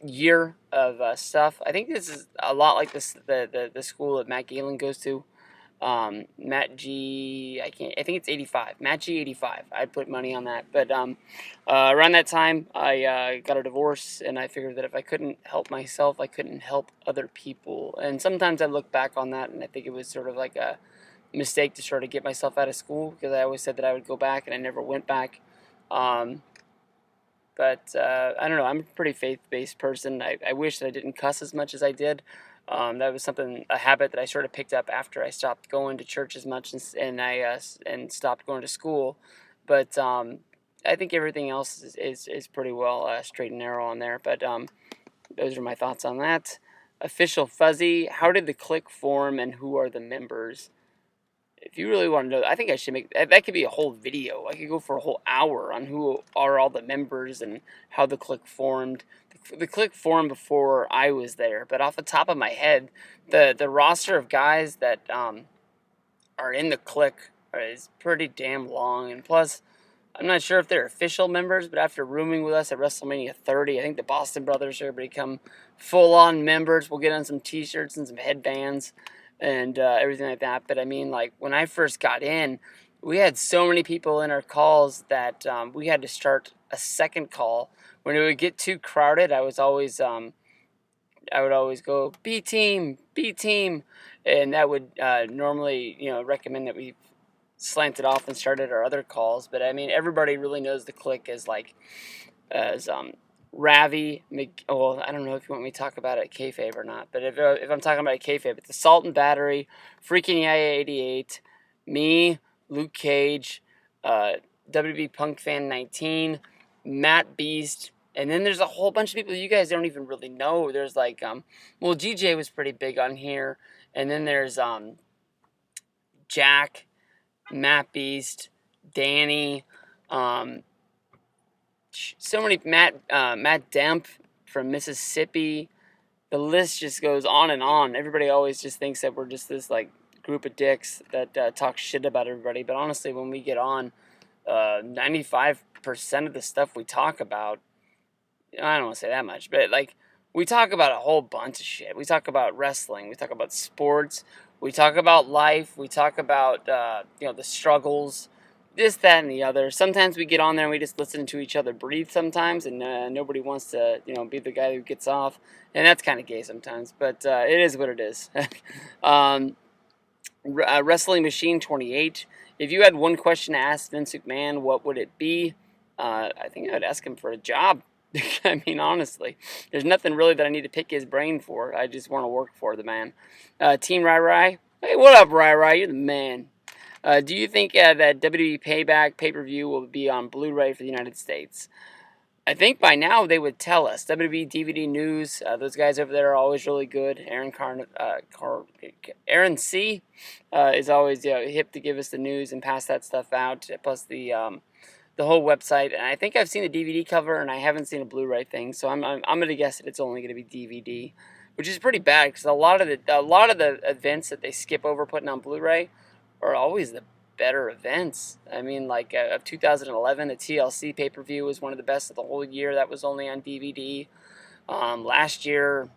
Speaker 1: year of stuff. I think this is a lot like the school that Matt Galen goes to. Matt G, I think it's 85. Matt G 85. I'd put money on that. But around that time, I got a divorce, and I figured that if I couldn't help myself, I couldn't help other people. And sometimes I look back on that, and I think it was sort of like a mistake to sort of get myself out of school, because I always said that I would go back, and I never went back. But I don't know. I'm a pretty faith-based person. I wish that I didn't cuss as much as I did. That was a habit that I sort of picked up after I stopped going to church as much and stopped going to school. But I think everything else is pretty well straight and narrow on there. But those are my thoughts on that. Official Fuzzy, how did the clique form and who are the members? If you really want to know, I think I should make that could be a whole video. I could go for a whole hour on who are all the members and how the clique formed. The clique formed before I was there, but off the top of my head, the roster of guys that are in the clique is pretty damn long. And plus, I'm not sure if they're official members, but after rooming with us at WrestleMania 30, I think the Boston Brothers are going to become full-on members. We'll get on some T-shirts and some headbands and everything like that. But I mean, like when I first got in, we had so many people in our calls that we had to start a second call. When it would get too crowded, I would always go B team, and that would normally recommend that we slanted off and started our other calls. But I mean, everybody really knows the clique as Ravi. Well, I don't know if you want me to talk about it kayfabe or not, but if I'm talking about a kayfabe, it's Assault and Battery, Freaking Yaya 88, me, Luke Cage, WB Punk Fan 19, Matt Beast. And then there's a whole bunch of people you guys don't even really know. There's like, GJ was pretty big on here. And then there's Jack, Matt Beast, Danny, so many Matt Demp from Mississippi. The list just goes on and on. Everybody always just thinks that we're just this like group of dicks that talk shit about everybody. But honestly, when we get on, 95% of the stuff we talk about, I don't want to say that much, but like we talk about a whole bunch of shit. We talk about wrestling. We talk about sports. We talk about life. We talk about the struggles, this, that, and the other. Sometimes we get on there and we just listen to each other breathe sometimes, and nobody wants to be the guy who gets off, and that's kind of gay sometimes. But it is what it is. Wrestling Machine 28. If you had one question to ask Vince McMahon, what would it be? I think I would ask him for a job. I mean, honestly, there's nothing really that I need to pick his brain for. I just want to work for the man. Team Rai Rai. Hey, what up, Rai Rai? You're the man. Do you think that WWE Payback pay-per-view will be on Blu-ray for the United States? I think by now they would tell us. WWE DVD News, those guys over there are always really good. Aaron C. Is always hip to give us the news and pass that stuff out. Plus the whole website, and I think I've seen the DVD cover, and I haven't seen a Blu-ray thing. So I'm gonna guess that it's only gonna be DVD, which is pretty bad because a lot of the events that they skip over putting on Blu-ray are always the better events. I mean, like of 2011, the TLC pay-per-view was one of the best of the whole year. That was only on DVD. Last year,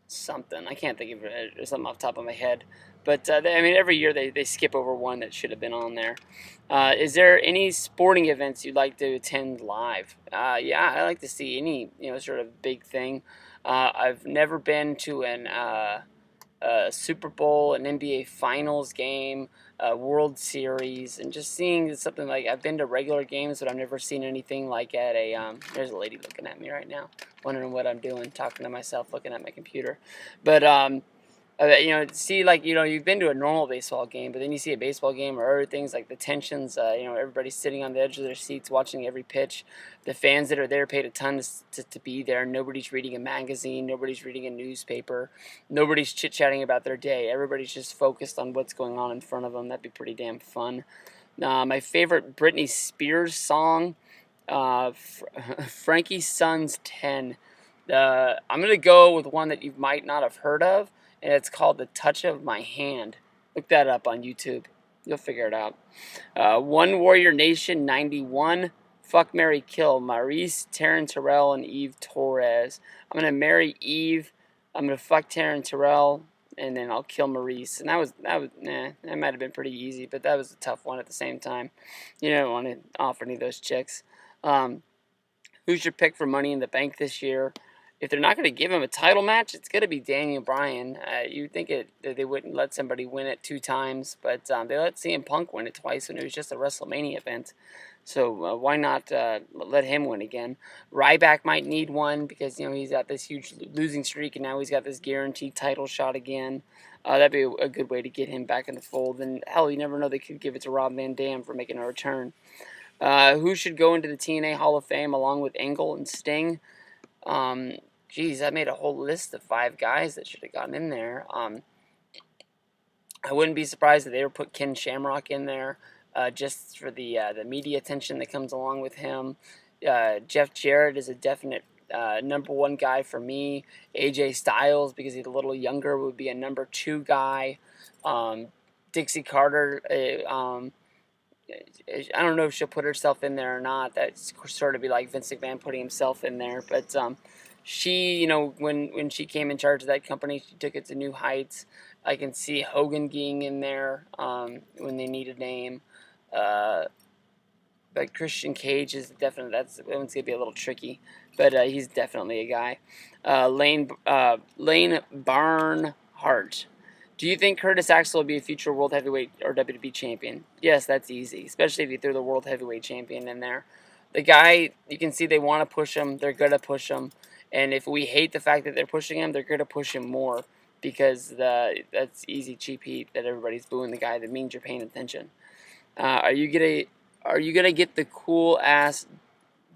Speaker 1: something I can't think of it, something off the top of my head. But I mean, every year they skip over one that should have been on there. Is there any sporting events you'd like to attend live? Yeah, I like to see any sort of big thing. I've never been to a Super Bowl, an NBA Finals game, a World Series, and just seeing something like I've been to regular games, but I've never seen anything like at a. There's a lady looking at me right now, wondering what I'm doing, talking to myself, looking at my computer, but see, like, you've been to a normal baseball game, but then you see a baseball game or other things like the tensions, everybody's sitting on the edge of their seats watching every pitch. The fans that are there paid a ton to be there. Nobody's reading a magazine. Nobody's reading a newspaper. Nobody's chit-chatting about their day. Everybody's just focused on what's going on in front of them. That'd be pretty damn fun. My favorite Britney Spears song, Frankie Sun's 10. I'm going to go with one that you might not have heard of, and it's called The Touch of My Hand. Look that up on YouTube. You'll figure it out. One Warrior Nation 91. Fuck, marry, kill. Maurice, Taryn Terrell, and Eve Torres. I'm going to marry Eve. I'm going to fuck Taryn Terrell, and then I'll kill Maurice. And that might have been pretty easy, but that was a tough one at the same time. You don't want to offer any of those chicks. Who's your pick for Money in the Bank this year? if they're not going to give him a title match, it's going to be Daniel Bryan. You'd think that they wouldn't let somebody win it 2 times, but they let CM Punk win it twice when it was just a WrestleMania event. So why not let him win again? Ryback might need one because he's got this huge losing streak, and now he's got this guaranteed title shot again. That'd be a good way to get him back in the fold. And hell, you never know, they could give it to Rob Van Dam for making a return. Who should go into the TNA Hall of Fame along with Angle and Sting? Geez, I made a whole list of 5 guys that should have gotten in there. I wouldn't be surprised if they were put Ken Shamrock in there, just for the media attention that comes along with him. Jeff Jarrett is a definite number 1 guy for me. AJ Styles, because he's a little younger, would be a number 2 guy. Dixie Carter, I don't know if she'll put herself in there or not. That's sort of be like Vince McMahon putting himself in there, but she, when she came in charge of that company, she took it to new heights. I can see Hogan being in there when they need a name. But Christian Cage is definitely, that one's going to be a little tricky. But he's definitely a guy. Lane Barnhart. Do you think Curtis Axel will be a future World Heavyweight or WWE Champion? Yes, that's easy, especially if you throw the World Heavyweight Champion in there. The guy, you can see they want to push him. They're going to push him. And if we hate the fact that they're pushing him, they're going to push him more because that's easy, cheap heat that everybody's booing the guy. That means you're paying attention. Are you gonna get the cool ass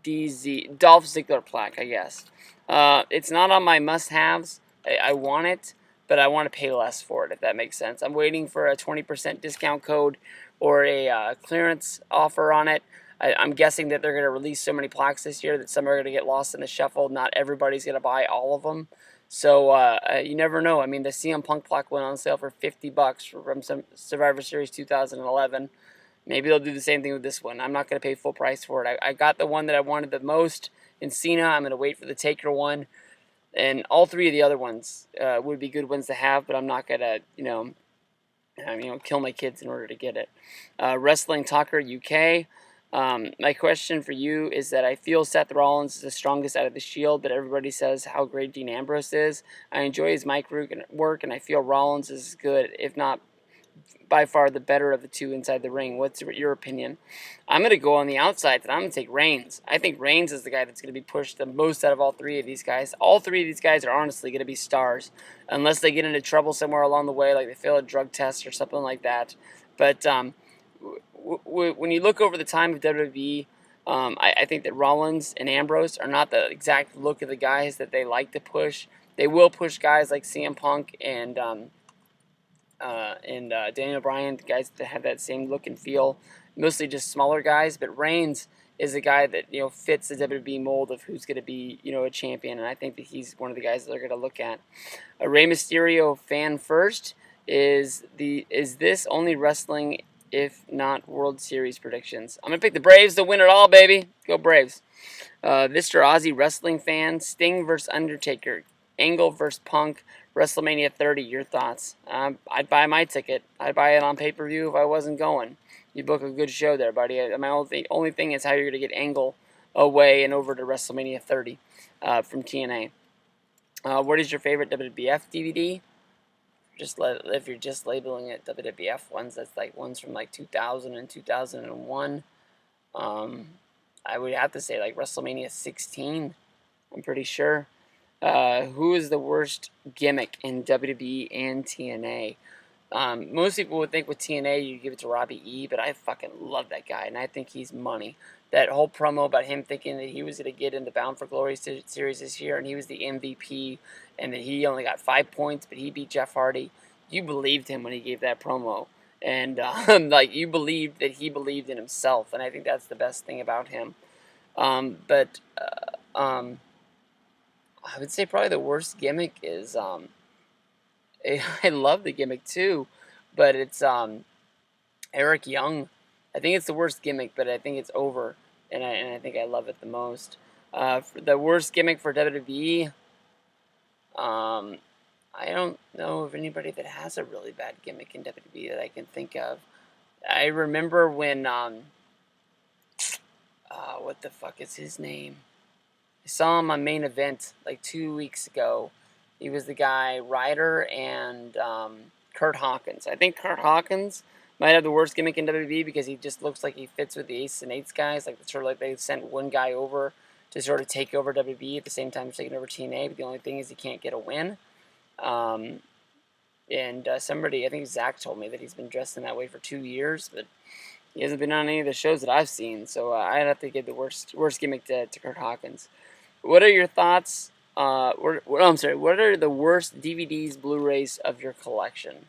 Speaker 1: Dolph Ziggler plaque? I guess. It's not on my must-haves. I want it, but I want to pay less for it, if that makes sense. I'm waiting for a 20% discount code or a clearance offer on it. I'm guessing that they're going to release so many plaques this year that some are going to get lost in the shuffle. Not everybody's going to buy all of them. So you never know. I mean, the CM Punk plaque went on sale for $50 from some Survivor Series 2011. Maybe they'll do the same thing with this one. I'm not going to pay full price for it. I got the one that I wanted the most in Cena. I'm going to wait for the Taker one. And all 3 of the other ones would be good ones to have, but I'm not going to, kill my kids in order to get it. Wrestling Talker UK. My question for you is that I feel Seth Rollins is the strongest out of the Shield, but everybody says how great Dean Ambrose is. I enjoy his mic work, and I feel Rollins is good, if not by far the better of the 2 inside the ring. What's your opinion? I'm going to go on the outside, and I'm going to take Reigns. I think Reigns is the guy that's going to be pushed the most out of all 3 of these guys. All 3 of these guys are honestly going to be stars, unless they get into trouble somewhere along the way, like they fail a drug test or something like that. But when you look over the time of WWE, I think that Rollins and Ambrose are not the exact look of the guys that they like to push. They will push guys like CM Punk and Daniel Bryan, guys that have that same look and feel, mostly just smaller guys. But Reigns is a guy that fits the WWE mold of who's going to be a champion, and I think that he's one of the guys that they're going to look at. A Rey Mysterio fan first. Is this only wrestling, if not World Series predictions? I'm gonna pick the Braves to win it all, baby. Go Braves. Mr. Aussie wrestling fan. Sting versus Undertaker. Angle versus Punk. WrestleMania 30, your thoughts? I'd buy my ticket. I'd buy it on pay-per-view if I wasn't going. You book a good show there, buddy. My only thing is how you're going to get Angle away and over to WrestleMania 30 from TNA. What is your favorite WWF DVD? If you're just labeling it WWF ones, that's like ones from like 2000 and 2001. I would have to say like WrestleMania 16. I'm pretty sure. Who is the worst gimmick in WWE and TNA? Most people would think with TNA you give it to Robbie E, but I fucking love that guy, and I think he's money. That whole promo about him thinking that he was going to get in the Bound for Glory series this year, and he was the MVP, and that he only got 5 points, but he beat Jeff Hardy. You believed him when he gave that promo, and you believed that he believed in himself, and I think that's the best thing about him. I would say probably the worst gimmick is I love the gimmick too, but it's Eric Young. I think it's the worst gimmick, but I think it's over, and I think I love it the most. For the worst gimmick for WWE, I don't know of anybody that has a really bad gimmick in WWE that I can think of. I remember when what the fuck is his name? I saw him on Main Event like 2 weeks ago. He was the guy, Ryder and Kurt Hawkins. I think Kurt Hawkins might have the worst gimmick in WWE because he just looks like he fits with the Aces and Eights guys. Like, sort of like they sent one guy over to sort of take over WWE at the same time as taking over TNA. But the only thing is he can't get a win. And somebody, I think Zach told me that he's been dressed in that way for 2 years, but he hasn't been on any of the shows that I've seen. So I'd have to give the worst gimmick to Kurt Hawkins. What are your thoughts? I'm sorry. What are the worst DVDs, Blu-rays of your collection?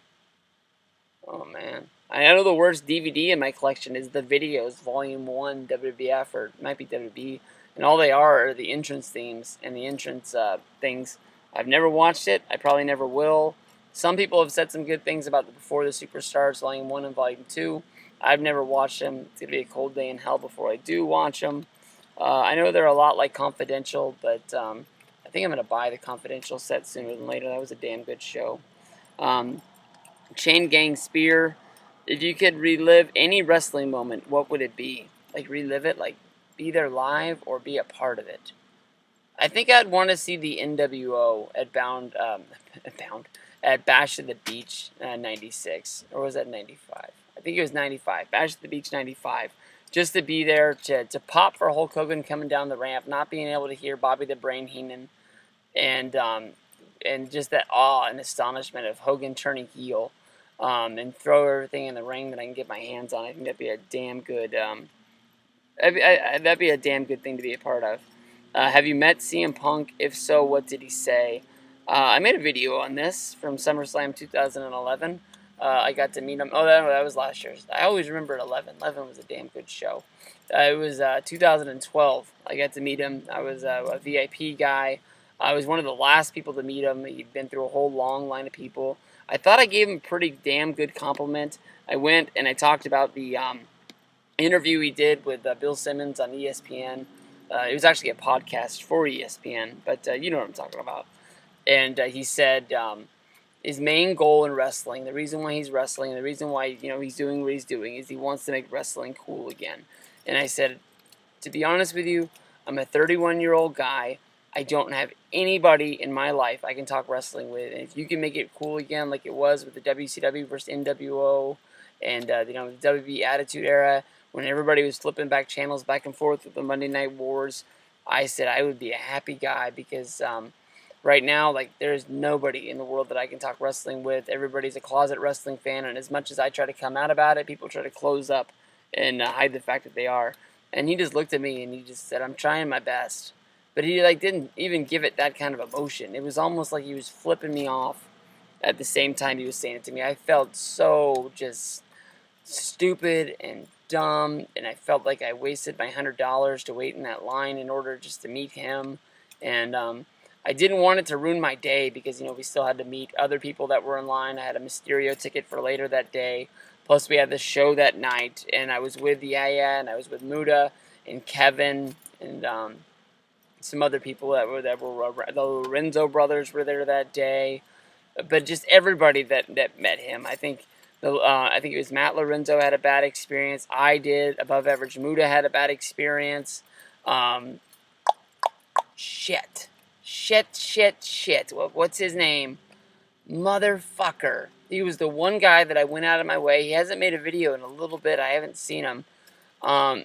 Speaker 1: Oh man, I know the worst DVD in my collection is the videos, Volume 1, WWF, or it might be WB, and all they are the entrance themes and the entrance things. I've never watched it. I probably never will. Some people have said some good things about the Before the Superstars, Volume 1 and Volume 2. I've never watched them. It's going to be a cold day in hell before I do watch them. I know they're a lot like Confidential, but I think I'm going to buy the Confidential set sooner than later. That was a damn good show. Chain Gang Spear. If you could relive any wrestling moment, what would it be? Like, relive it? Like, be there live or be a part of it? I think I'd want to see the NWO at at Bash at the Beach 96. Or was that 95? I think it was 95. Bash at the Beach 95. Just to be there, to pop for Hulk Hogan coming down the ramp, not being able to hear Bobby the Brain Heenan, and just that awe and astonishment of Hogan turning heel, and throw everything in the ring that I can get my hands on. I think that'd be a damn good that'd be a damn good thing to be a part of. Have you met CM Punk? If so, what did he say? I made a video on this from SummerSlam 2011. I got to meet him. Oh, that was last year's. I always remember 11. 11 was a damn good show. It was 2012. I got to meet him. I was a VIP guy. I was one of the last people to meet him. He'd been through a whole long line of people. I thought I gave him a pretty damn good compliment. I went and I talked about the interview he did with Bill Simmons on ESPN. It was actually a podcast for ESPN, but you know what I'm talking about. And he said his main goal in wrestling, the reason why he's wrestling, the reason why he's doing what he's doing, is he wants to make wrestling cool again. And I said, to be honest with you, I'm a 31-year-old guy. I don't have anybody in my life I can talk wrestling with. And if you can make it cool again, like it was with the WCW versus NWO, and the WB Attitude Era, when everybody was flipping back channels back and forth with the Monday Night Wars, I said I would be a happy guy because right now, like, there's nobody in the world that I can talk wrestling with. Everybody's a closet wrestling fan, and as much as I try to come out about it, people try to close up and hide the fact that they are. And he just looked at me and he just said, "I'm trying my best." But he didn't even give it that kind of emotion. It was almost like he was flipping me off at the same time he was saying it to me. I felt so just stupid and dumb, and I felt like I wasted my $100 to wait in that line in order just to meet him. And I didn't want it to ruin my day because we still had to meet other people that were in line. I had a Mysterio ticket for later that day. Plus, we had the show that night, and I was with Yaya, and I was with Muda and Kevin, and some other people that were the Lorenzo brothers were there that day. But just everybody that met him. I think it was Matt Lorenzo had a bad experience. I did. Above Average Muda had a bad experience. Shit. What's his name? Motherfucker. He was the one guy that I went out of my way. He hasn't made a video in a little bit. I haven't seen him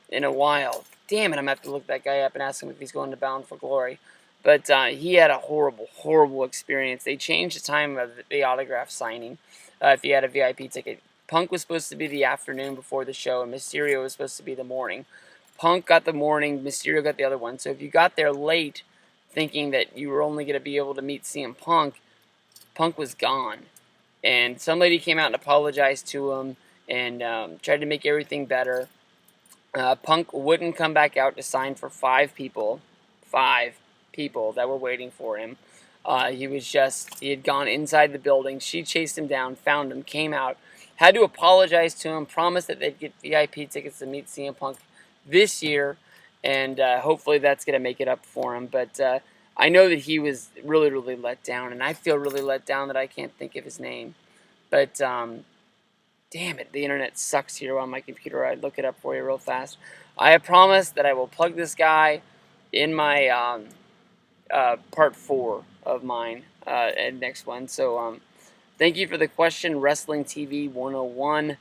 Speaker 1: in a while. Damn it, I'm going to have to look that guy up and ask him if he's going to Bound for Glory. But he had a horrible experience. They changed the time of the autograph signing if you had a VIP ticket. Punk was supposed to be the afternoon before the show, and Mysterio was supposed to be the morning. Punk got the morning, Mysterio got the other one. So if you got there late thinking that you were only going to be able to meet CM Punk, Punk was gone. And somebody came out and apologized to him and tried to make everything better. Punk wouldn't come back out to sign for 5 people. 5 people that were waiting for him. He had gone inside the building. She chased him down, found him, came out, had to apologize to him, promised that they'd get VIP tickets to meet CM Punk this year, and hopefully that's going to make it up for him. But I know that he was really let down, and I feel really let down that I can't think of his name. But damn it, the internet sucks here on my computer. I'd look it up for you real fast. I have promised that I will plug this guy in my part 4 of mine and next one. So thank you for the question, Wrestling TV 101.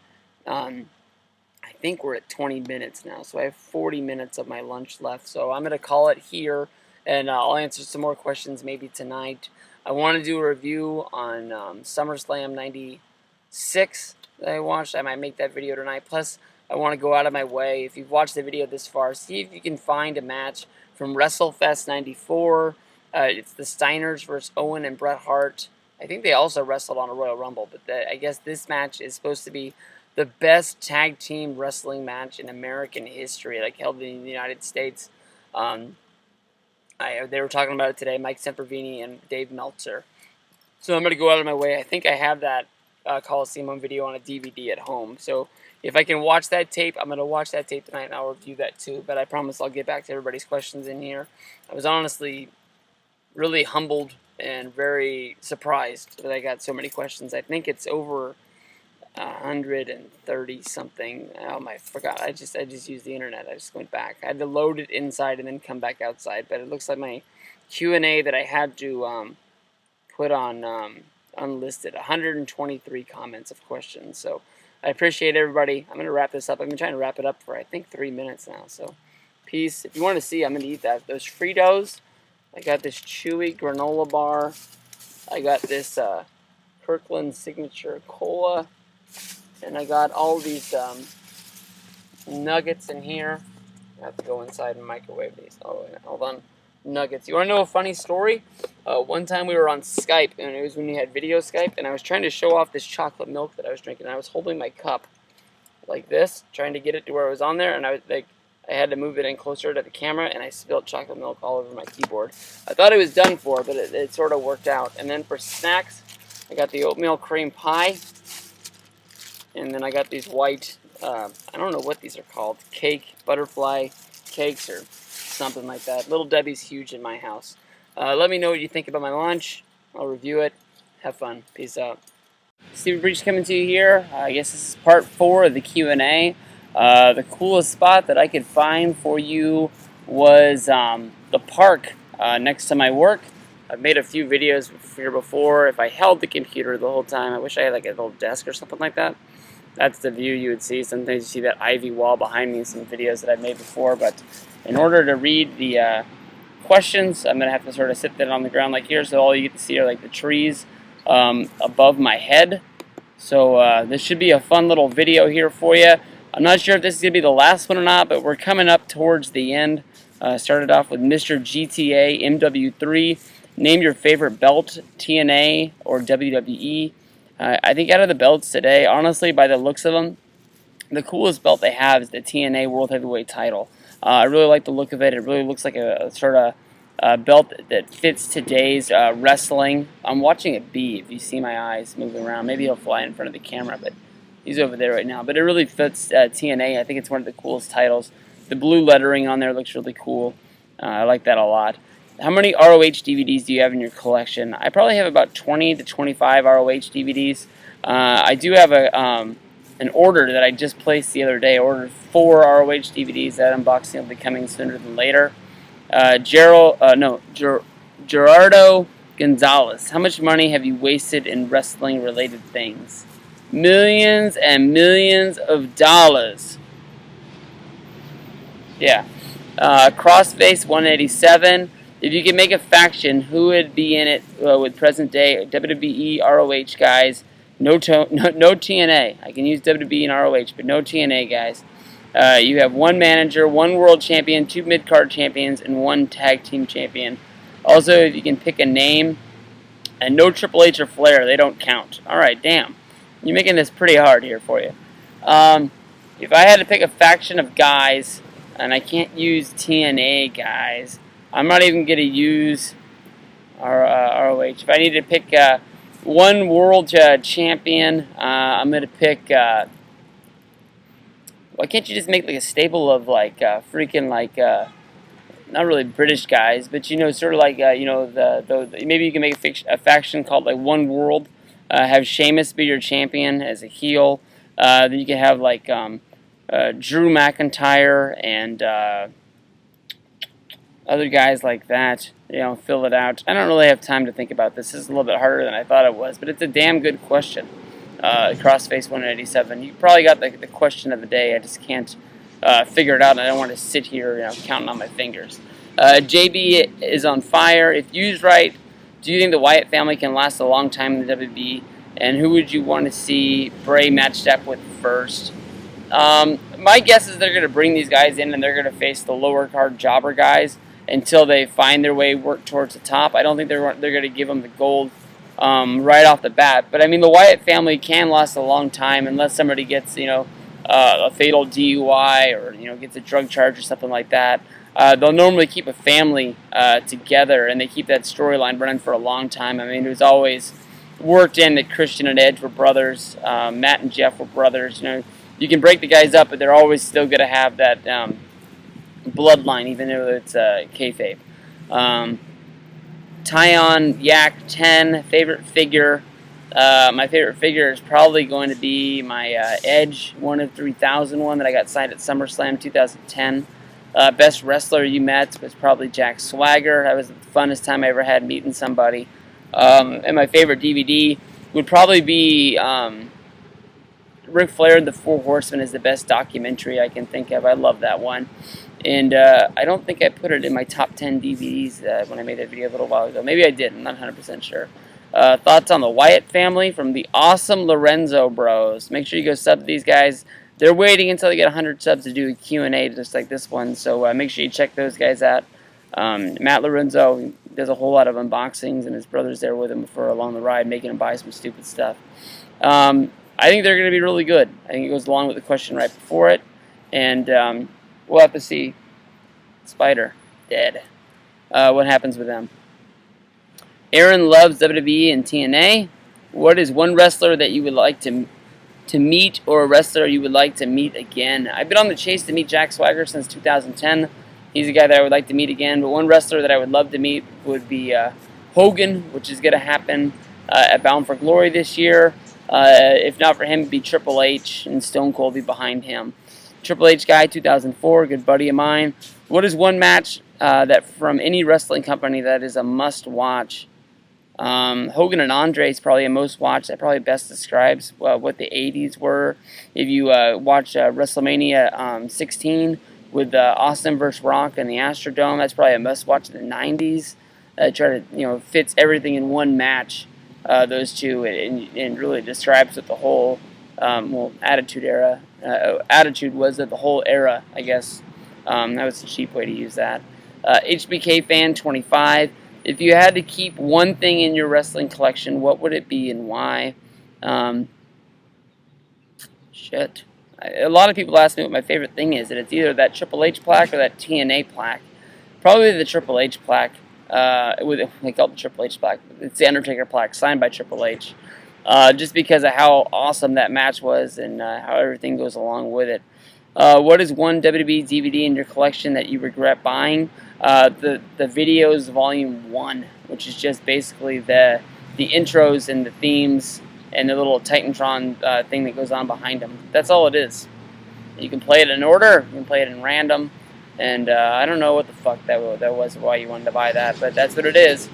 Speaker 1: I think we're at 20 minutes now, so I have 40 minutes of my lunch left. So I'm going to call it here, and I'll answer some more questions maybe tonight. I want to do a review on SummerSlam 96 that I watched. I might make that video tonight. Plus, I want to go out of my way. If you've watched the video this far, see if you can find a match from WrestleFest 94. It's the Steiners versus Owen and Bret Hart. I think they also wrestled on a Royal Rumble, but I guess this match is supposed to be the best tag team wrestling match in American history, like held in the United States. They were talking about it today, Mike Sempervini and Dave Meltzer. So I'm going to go out of my way. I think I have that Coliseum video on a DVD at home. So if I can watch that tape, I'm going to watch that tape tonight and I'll review that too. But I promise I'll get back to everybody's questions in here. I was honestly really humbled and very surprised that I got so many questions. I think it's over 130 something. I forgot. I just used the internet. I just went back. I had to load it inside and then come back outside. But it looks like my Q&A that I had to put on unlisted. 123 comments of questions. So I appreciate everybody. I'm going to wrap this up. I've been trying to wrap it up for I think 3 minutes now. So peace. If you want to see, I'm going to eat that. Those Fritos. I got this chewy granola bar. I got this Kirkland Signature Cola. And I got all these nuggets in here. I have to go inside and microwave these. Oh, hold on. Nuggets. You want to know a funny story? One time we were on Skype, and it was when you had video Skype, and I was trying to show off this chocolate milk that I was drinking. And I was holding my cup like this, trying to get it to where it was on there, and I had to move it in closer to the camera, and I spilled chocolate milk all over my keyboard. I thought it was done for, but it sort of worked out. And then for snacks, I got the oatmeal cream pie, and then I got these white, I don't know what these are called, butterfly cakes or something like that. Little Debbie's huge in my house. Let me know what you think about my lunch. I'll review it. Have fun. Peace out. Stephen Breach coming to you here. I guess this is part 4 of the Q&A. The coolest spot that I could find for you was the park next to my work. I've made a few videos here before. If I held the computer the whole time, I wish I had like a little desk or something like that. That's the view you would see. Sometimes you see that ivy wall behind me in some videos that I've made before. But in order to read the questions, I'm going to have to sort of sit that on the ground like here. So all you get to see are like the trees above my head. So this should be a fun little video here for you. I'm not sure if this is going to be the last one or not, but we're coming up towards the end. Started off with Mr. GTA MW3. Name your favorite belt, TNA or WWE. I think out of the belts today, honestly, by the looks of them, the coolest belt they have is the TNA World Heavyweight title. I really like the look of it. It really looks like a sort of belt that fits today's wrestling. I'm watching it be, if you see my eyes moving around. Maybe he'll fly in front of the camera, but he's over there right now. But it really fits TNA. I think it's one of the coolest titles. The blue lettering on there looks really cool. I like that a lot. How many ROH DVDs do you have in your collection? I probably have about 20 to 25 ROH DVDs. I do have an order that I just placed the other day. I ordered 4 ROH DVDs. That unboxing will be coming sooner than later. Gerardo Gonzalez. How much money have you wasted in wrestling-related things? Millions and millions of dollars. Yeah. Crossface 187. If you could make a faction, who would be in it with present-day WWE, ROH guys? No TNA. I can use WWE and ROH, but no TNA guys. You have 1 manager, 1 world champion, 2 mid-card champions, and 1 tag team champion. Also, if you can pick a name, and no Triple H or Flair, they don't count. All right, damn. You're making this pretty hard here for you. If I had to pick a faction of guys, and I can't use TNA guys, I'm not even going to use ROH. If I need to pick 1 world champion, I'm going to pick... why can't you just make like a stable of like freaking like not really British guys, but you know, sort of like you know the maybe you can make a faction called like One World. Have Sheamus be your champion as a heel. Then you can have like Drew McIntyre and other guys like that.
Speaker 2: fill it out. I don't really have time to think about this. This is a little bit harder than I thought it was, but it's a damn good question. Crossface 187. You probably got the question of the day. I just can't figure it out, and I don't want to sit here, counting on my fingers. JB is on fire. If used right, do you think the Wyatt family can last a long time in the WB? And who would you want to see Bray matched up with first? My guess is they're going to bring these guys in and they're going to face the lower card jobber guys until they find their way, work towards the top. I don't think they're going to give them the gold right off the bat. But I mean, the Wyatt family can last a long time unless somebody gets, a fatal DUI or gets a drug charge or something like that. They'll normally keep a family together and they keep that storyline running for a long time. I mean, it was always worked in that Christian and Edge were brothers. Matt and Jeff were brothers. You can break the guys up, but they're always still going to have that bloodline, even though it's kayfabe. Tyon Yak 10, favorite figure. My favorite figure is probably going to be my Edge 1 of 3000 one that I got signed at SummerSlam 2010. Best wrestler you met was probably Jack Swagger. That was the funnest time I ever had meeting somebody. And my favorite DVD would probably be Ric Flair and the Four Horsemen is the best documentary I can think of. I love that one. And I don't think I put it in my top 10 DVDs when I made that video a little while ago. Maybe I did. I'm not 100% sure. Thoughts on the Wyatt family from the awesome Lorenzo Bros. Make sure you go sub to these guys. They're waiting until they get 100 subs to do a Q&A just like this one. So make sure you check those guys out. Matt Lorenzo does a whole lot of unboxings, and his brother's there with him for along the ride, making him buy some stupid stuff. I think they're going to be really good. I think it goes along with the question right before it. And we'll have to see. Spider, dead. What happens with them? Aaron loves WWE and TNA. What is one wrestler that you would like to meet, or a wrestler you would like to meet again? I've been on the chase to meet Jack Swagger since 2010. He's a guy that I would like to meet again. But one wrestler that I would love to meet would be Hogan, which is going to happen at Bound for Glory this year. If not for him, it'd be Triple H, and Stone Cold be behind him. Triple H guy, 2004, good buddy of mine. What is one match that from any wrestling company that is a must-watch? Hogan and Andre is probably a most-watched. That probably best describes what the 80s were. If you watch WrestleMania 16 with Austin vs. Rock and the Astrodome, that's probably a must-watch in the 90s. Try to, fits everything in one match. Those two, and really describes what the whole Attitude Era. Attitude was of the whole era, I guess. That was a cheap way to use that. HBK fan 25. If you had to keep one thing in your wrestling collection, what would it be and why? Shit. A lot of people ask me what my favorite thing is, and it's either that Triple H plaque or that TNA plaque. Probably the Triple H plaque. They call it the Triple H plaque. It's the Undertaker plaque, signed by Triple H. Just because of how awesome that match was and how everything goes along with it. What is one WWE DVD in your collection that you regret buying? The Videos Volume 1, which is just basically the intros and the themes and the little Titantron thing that goes on behind them. That's all it is. You can play it in order, you can play it in random, and I don't know what the fuck that was, why you wanted to buy that, but that's what it is.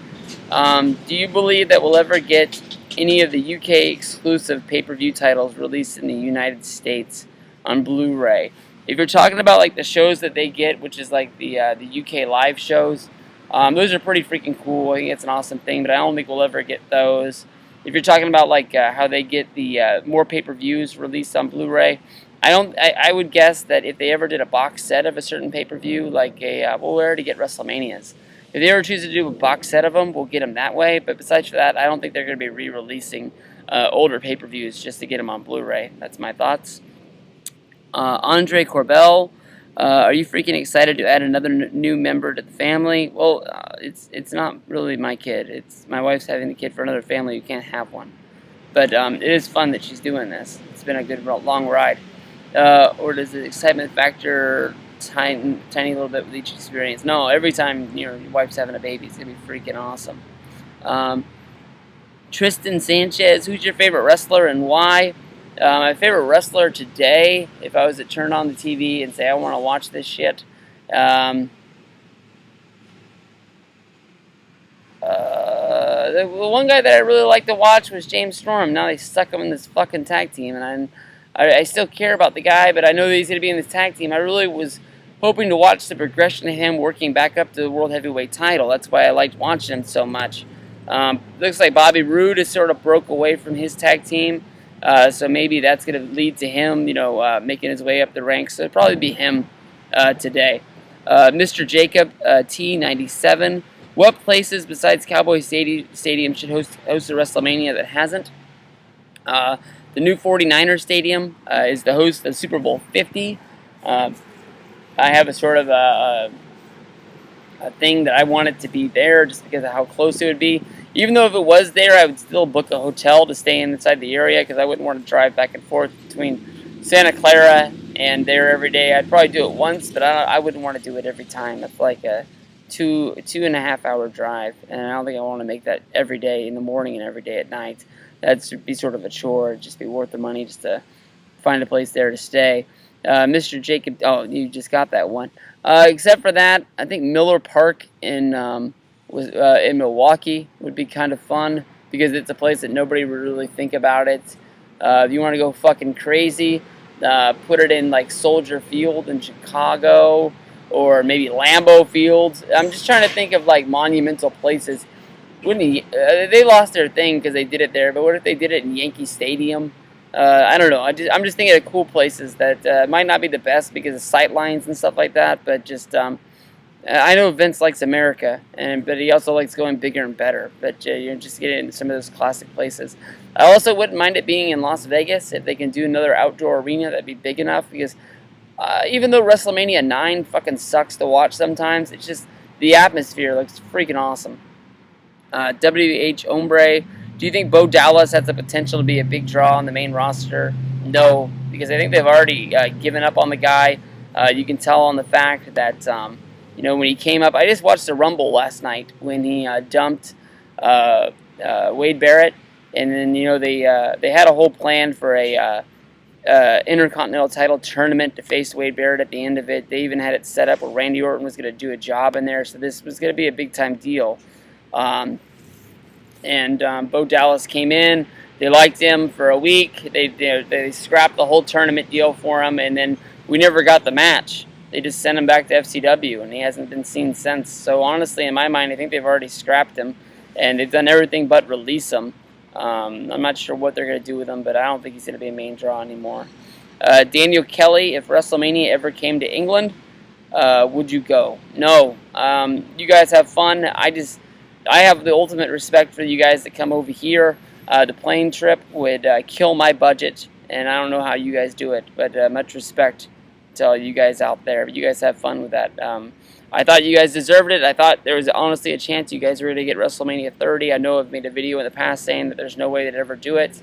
Speaker 2: Do you believe that we'll ever get any of the UK exclusive pay-per-view titles released in the United States on Blu-ray? If you're talking about like the shows that they get, which is like the UK live shows, those are pretty freaking cool. I think it's an awesome thing, but I don't think we'll ever get those. If you're talking about like how they get the more pay-per-views released on Blu-ray, I would guess that if they ever did a box set of a certain pay-per-view, like we'll already get WrestleManias. If they ever choose to do a box set of them, we'll get them that way. But besides that, I don't think they're going to be re-releasing older pay-per-views just to get them on Blu-ray. That's my thoughts. Andre Corbell, are you freaking excited to add another new member to the family? Well, it's not really my kid. It's my wife's having the kid for another family who can't have one. But it is fun that she's doing this. It's been a good long ride. Or does the excitement factor tiny little bit with each experience? No, every time your wife's having a baby, it's gonna be freaking awesome. Tristan Sanchez, who's your favorite wrestler and why? My favorite wrestler today, if I was to turn on the TV and say I want to watch this shit, The one guy that I really liked to watch was James Storm. Now they stuck him in this fucking tag team, and I still care about the guy, but I know that he's going to be in this tag team. I really was hoping to watch the progression of him working back up to the World Heavyweight title. That's why I liked watching him so much. Looks like Bobby Roode has sort of broke away from his tag team, so maybe that's going to lead to him, making his way up the ranks. So it'll probably be him today. Mr. Jacob T97. What places besides Cowboy Stadium should host a WrestleMania that hasn't? The new 49er Stadium is the host of Super Bowl 50. I have a sort of a thing that I want it to be there just because of how close it would be. Even though if it was there, I would still book a hotel to stay inside the area because I wouldn't want to drive back and forth between Santa Clara and there every day. I'd probably do it once, but I wouldn't want to do it every time. It's like a 2.5 hour drive, and I don't think I want to make that every day in the morning and every day at night. That'd be sort of a chore. It'd just be worth the money just to find a place there to stay. Mr. Jacob, oh, you just got that one. Except for that, I think Miller Park in Milwaukee would be kind of fun because it's a place that nobody would really think about it. If you want to go fucking crazy, put it in like Soldier Field in Chicago or maybe Lambeau Field. I'm just trying to think of like monumental places. They lost their thing because they did it there, but what if they did it in Yankee Stadium? I don't know. I'm just thinking of cool places that might not be the best because of sight lines and stuff like that, but just I know Vince likes America, but he also likes going bigger and better. But you're just getting into some of those classic places. I also wouldn't mind it being in Las Vegas if they can do another outdoor arena that'd be big enough because even though WrestleMania 9 fucking sucks to watch sometimes, it's just the atmosphere looks freaking awesome. WH Hombre, do you think Bo Dallas has the potential to be a big draw on the main roster? No, because I think they've already given up on the guy. You can tell on the fact that when he came up, I just watched the Rumble last night when he dumped Wade Barrett, and then they had a whole plan for a Intercontinental title tournament to face Wade Barrett at the end of it. They even had it set up where Randy Orton was going to do a job in there, so this was going to be a big time deal. Bo Dallas came in. They liked him for a week. They scrapped the whole tournament deal for him, and then we never got the match. They just sent him back to FCW, and he hasn't been seen since. So honestly, in my mind, I think they've already scrapped him, and they've done everything but release him. I'm not sure what they're going to do with him, but I don't think he's going to be a main draw anymore. Daniel Kelly, if WrestleMania ever came to England, would you go? No. You guys have fun. I have the ultimate respect for you guys that come over here. The plane trip would kill my budget, and I don't know how you guys do it, but much respect to all you guys out there. You guys have fun with that. I thought you guys deserved it. I thought there was honestly a chance you guys were going to get WrestleMania 30. I know I've made a video in the past saying that there's no way they'd ever do it,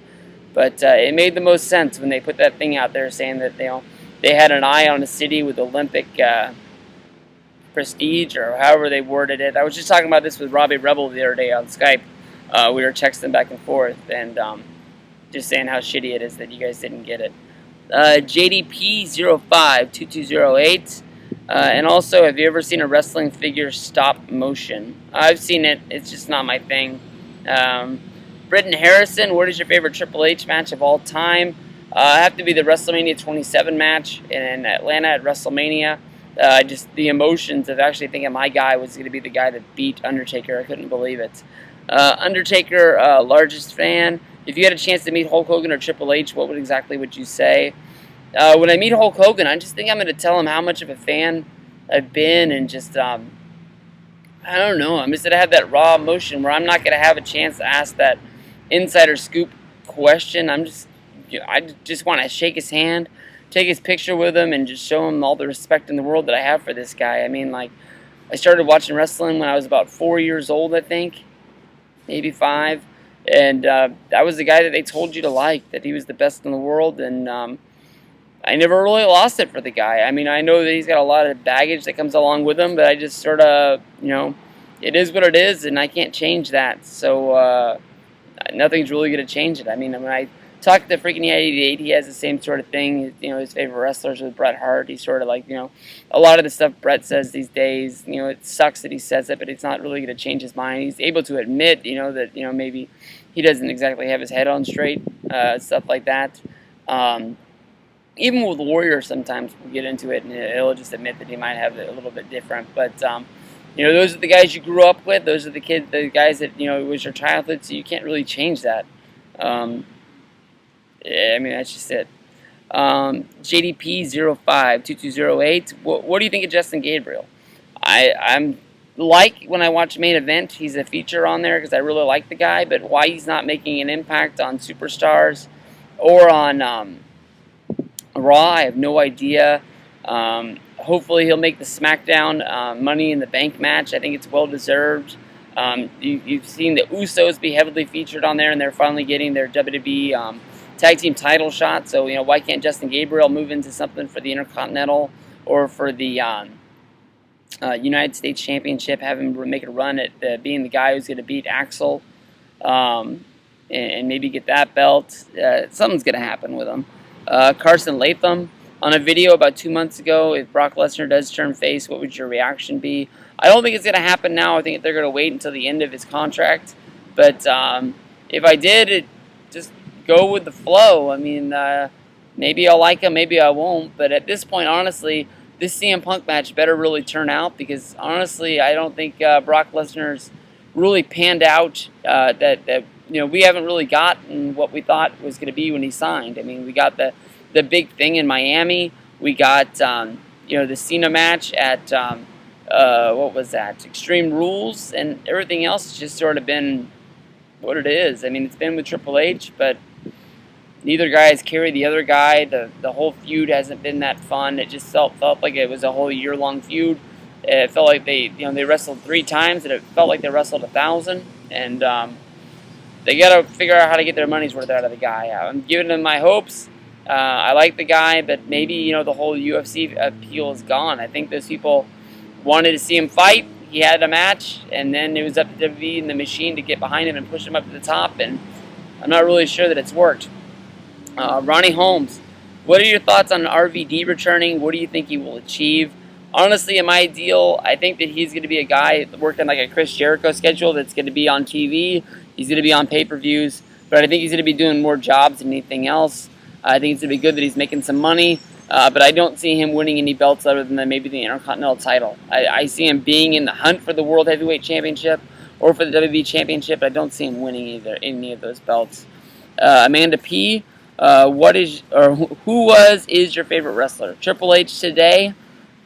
Speaker 2: but it made the most sense when they put that thing out there saying that they had an eye on a city with Olympic prestige, or however they worded it. I was just talking about this with Robbie Rebel the other day on Skype. We were texting back and forth and just saying how shitty it is that you guys didn't get it. JDP052208. And also, have you ever seen a wrestling figure stop motion? I've seen it. It's just not my thing. Britton Harrison, what is your favorite Triple H match of all time? I have to be the WrestleMania 27 match in Atlanta at WrestleMania. Just the emotions of actually thinking my guy was going to be the guy that beat Undertaker. I couldn't believe it. Undertaker, largest fan. If you had a chance to meet Hulk Hogan or Triple H, what exactly would you say? When I meet Hulk Hogan, I just think I'm going to tell him how much of a fan I've been, and just, I don't know, I'm just going to have that raw emotion where I'm not going to have a chance to ask that insider scoop question. I just want to shake his hand, take his picture with him, and just show him all the respect in the world that I have for this guy. I mean, like, I started watching wrestling when I was about 4 years old, I think, maybe 5, and that was the guy that they told you to like, that he was the best in the world, and I never really lost it for the guy. I mean, I know that he's got a lot of baggage that comes along with him, but I just sort of, it is what it is, and I can't change that. So nothing's really going to change it. I mean, when I Talk to freaking 88. He has the same sort of thing. You know, his favorite wrestlers with Bret Hart. He's sort of like, you know, a lot of the stuff Bret says these days. You know, it sucks that he says it, but it's not really going to change his mind. He's able to admit, you know, that, you know, maybe he doesn't exactly have his head on straight, stuff like that. Even with Warrior, sometimes we'll get into it and he'll just admit that he might have it a little bit different. But you know, those are the guys you grew up with. Those are the guys that, you know, it was your childhood. So you can't really change that. Yeah, I mean, that's just it. JDP052208. What do you think of Justin Gabriel? I'm like when I watch Main Event, he's a feature on there because I really like the guy. But why he's not making an impact on Superstars or on Raw, I have no idea. Hopefully he'll make the SmackDown Money in the Bank match. I think it's well deserved. You've seen the Usos be heavily featured on there, and they're finally getting their WWE tag team title shot. So, you know, why can't Justin Gabriel move into something for the Intercontinental or for the United States Championship? Have him make a run at being the guy who's going to beat Axel, and maybe get that belt. Something's going to happen with him. Carson Latham, on a video about 2 months ago, if Brock Lesnar does turn face, what would your reaction be? I don't think it's going to happen now. I think they're going to wait until the end of his contract. But if I did, just go with the flow. I mean, maybe I'll like him, maybe I won't. But at this point, honestly, this CM Punk match better really turn out because, honestly, I don't think Brock Lesnar's really panned out. That you know, we haven't really gotten what we thought was going to be when he signed. I mean, we got the big thing in Miami. We got you know, the Cena match at what was that? Extreme Rules, and everything else has just sort of been what it is. I mean, it's been with Triple H, but neither guy has carried the other guy. The whole feud hasn't been that fun. It just felt like it was a whole year-long feud. It felt like they wrestled 3 times, and it felt like they wrestled 1,000. And they got to figure out how to get their money's worth out of the guy. I'm giving them my hopes. I like the guy, but maybe, you know, the whole UFC appeal is gone. I think those people wanted to see him fight. He had a match, and then it was up to WWE and the machine to get behind him and push him up to the top, and I'm not really sure that it's worked. Ronnie Holmes, what are your thoughts on RVD returning? What do you think he will achieve? Honestly, in my ideal, I think that he's going to be a guy working like a Chris Jericho schedule that's going to be on TV. He's going to be on pay-per-views, but I think he's going to be doing more jobs than anything else. I think it's going to be good that he's making some money, but I don't see him winning any belts other than maybe the Intercontinental title. I see him being in the hunt for the World Heavyweight Championship or for the WWE Championship, but I don't see him winning any of those belts. Amanda P., who is your favorite wrestler? Triple H today,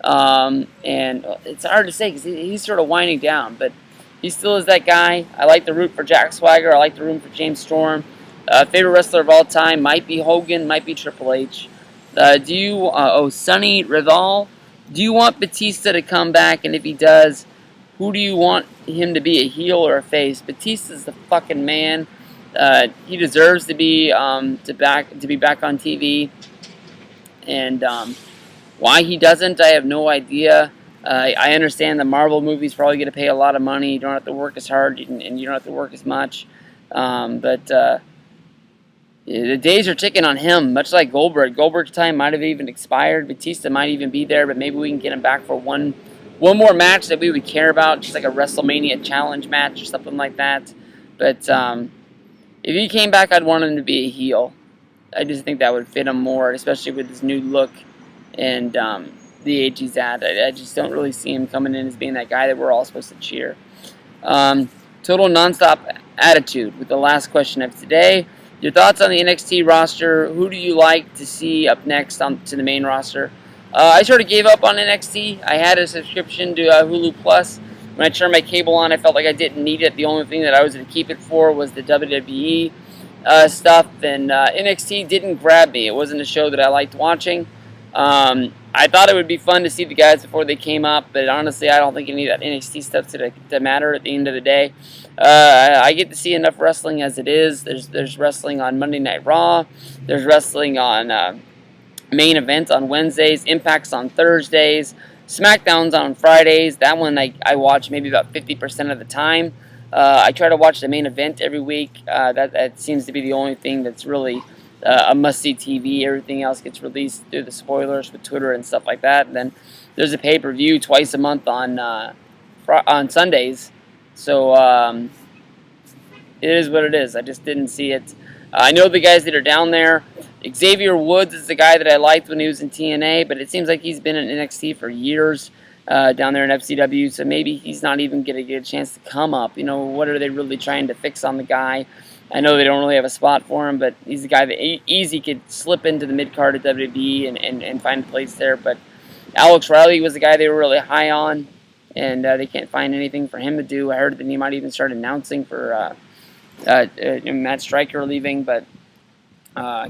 Speaker 2: and it's hard to say because he's sort of winding down, but he still is that guy. I like the root for Jack Swagger. I like the root for James Storm. Favorite wrestler of all time might be Hogan, might be Triple H. Sonny Rival, do you want Batista to come back? And if he does, who do you want him to be, a heel or a face? Batista's the fucking man. He deserves to be back on TV. And why he doesn't, I have no idea. I understand the Marvel movie's probably going to pay a lot of money. You don't have to work as hard, and you don't have to work as much. But the days are ticking on him, much like Goldberg. Goldberg's time might have even expired. Batista might even be there, but maybe we can get him back for one more match that we would care about, just like a WrestleMania challenge match or something like that. But if he came back, I'd want him to be a heel. I just think that would fit him more, especially with his new look and the age he's at. I just don't really see him coming in as being that guy that we're all supposed to cheer. Total nonstop attitude with the last question of today. Your thoughts on the NXT roster? Who do you like to see up next to the main roster? I sort of gave up on NXT. I had a subscription to Hulu Plus. When I turned my cable on, I felt like I didn't need it. The only thing that I was going to keep it for was the WWE stuff. And NXT didn't grab me. It wasn't a show that I liked watching. I thought it would be fun to see the guys before they came up, but honestly, I don't think any of that NXT stuff's to matter at the end of the day. I get to see enough wrestling as it is. There's wrestling on Monday Night Raw. There's wrestling on Main Event on Wednesdays. Impact's on Thursdays. SmackDown's on Fridays. That one I watch maybe about 50% of the time. I try to watch the Main Event every week. That seems to be the only thing that's really a must-see TV. Everything else gets released through the spoilers with Twitter and stuff like that. And then there's a pay-per-view twice a month on Sundays. So it is what it is. I just didn't see it. I know the guys that are down there. Xavier Woods is the guy that I liked when he was in TNA, but it seems like he's been in NXT for years down there in FCW, so maybe he's not even going to get a chance to come up. You know, what are they really trying to fix on the guy? I know they don't really have a spot for him, but he's a guy that easy could slip into the mid-card at WWE and find a place there. But Alex Riley was the guy they were really high on, and they can't find anything for him to do. I heard that he might even start announcing for Matt Striker leaving, but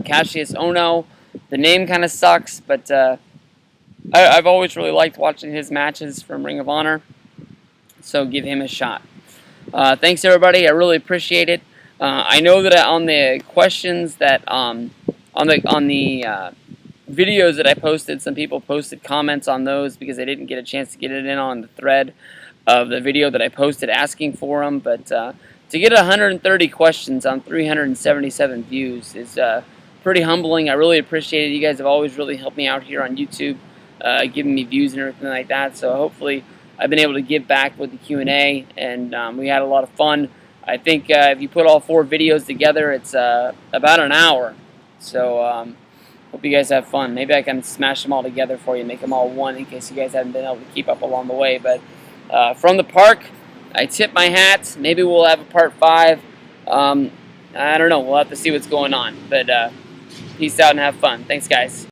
Speaker 2: Cassius Ohno, the name kind of sucks, but I've always really liked watching his matches from Ring of Honor, so give him a shot. Thanks everybody, I really appreciate it. I know that on the questions that on the videos that I posted, some people posted comments on those because they didn't get a chance to get it in on the thread of the video that I posted asking for them, but to get 130 questions on 377 views is pretty humbling. I really appreciate it. You guys have always really helped me out here on YouTube, giving me views and everything like that. So hopefully I've been able to give back with the Q&A, and we had a lot of fun. I think if you put all 4 videos together, it's about an hour. So hope you guys have fun. Maybe I can smash them all together for you, make them all one in case you guys haven't been able to keep up along the way. But from the park, I tip my hat. Maybe we'll have a part 5. I don't know. We'll have to see what's going on. But peace out and have fun. Thanks, guys.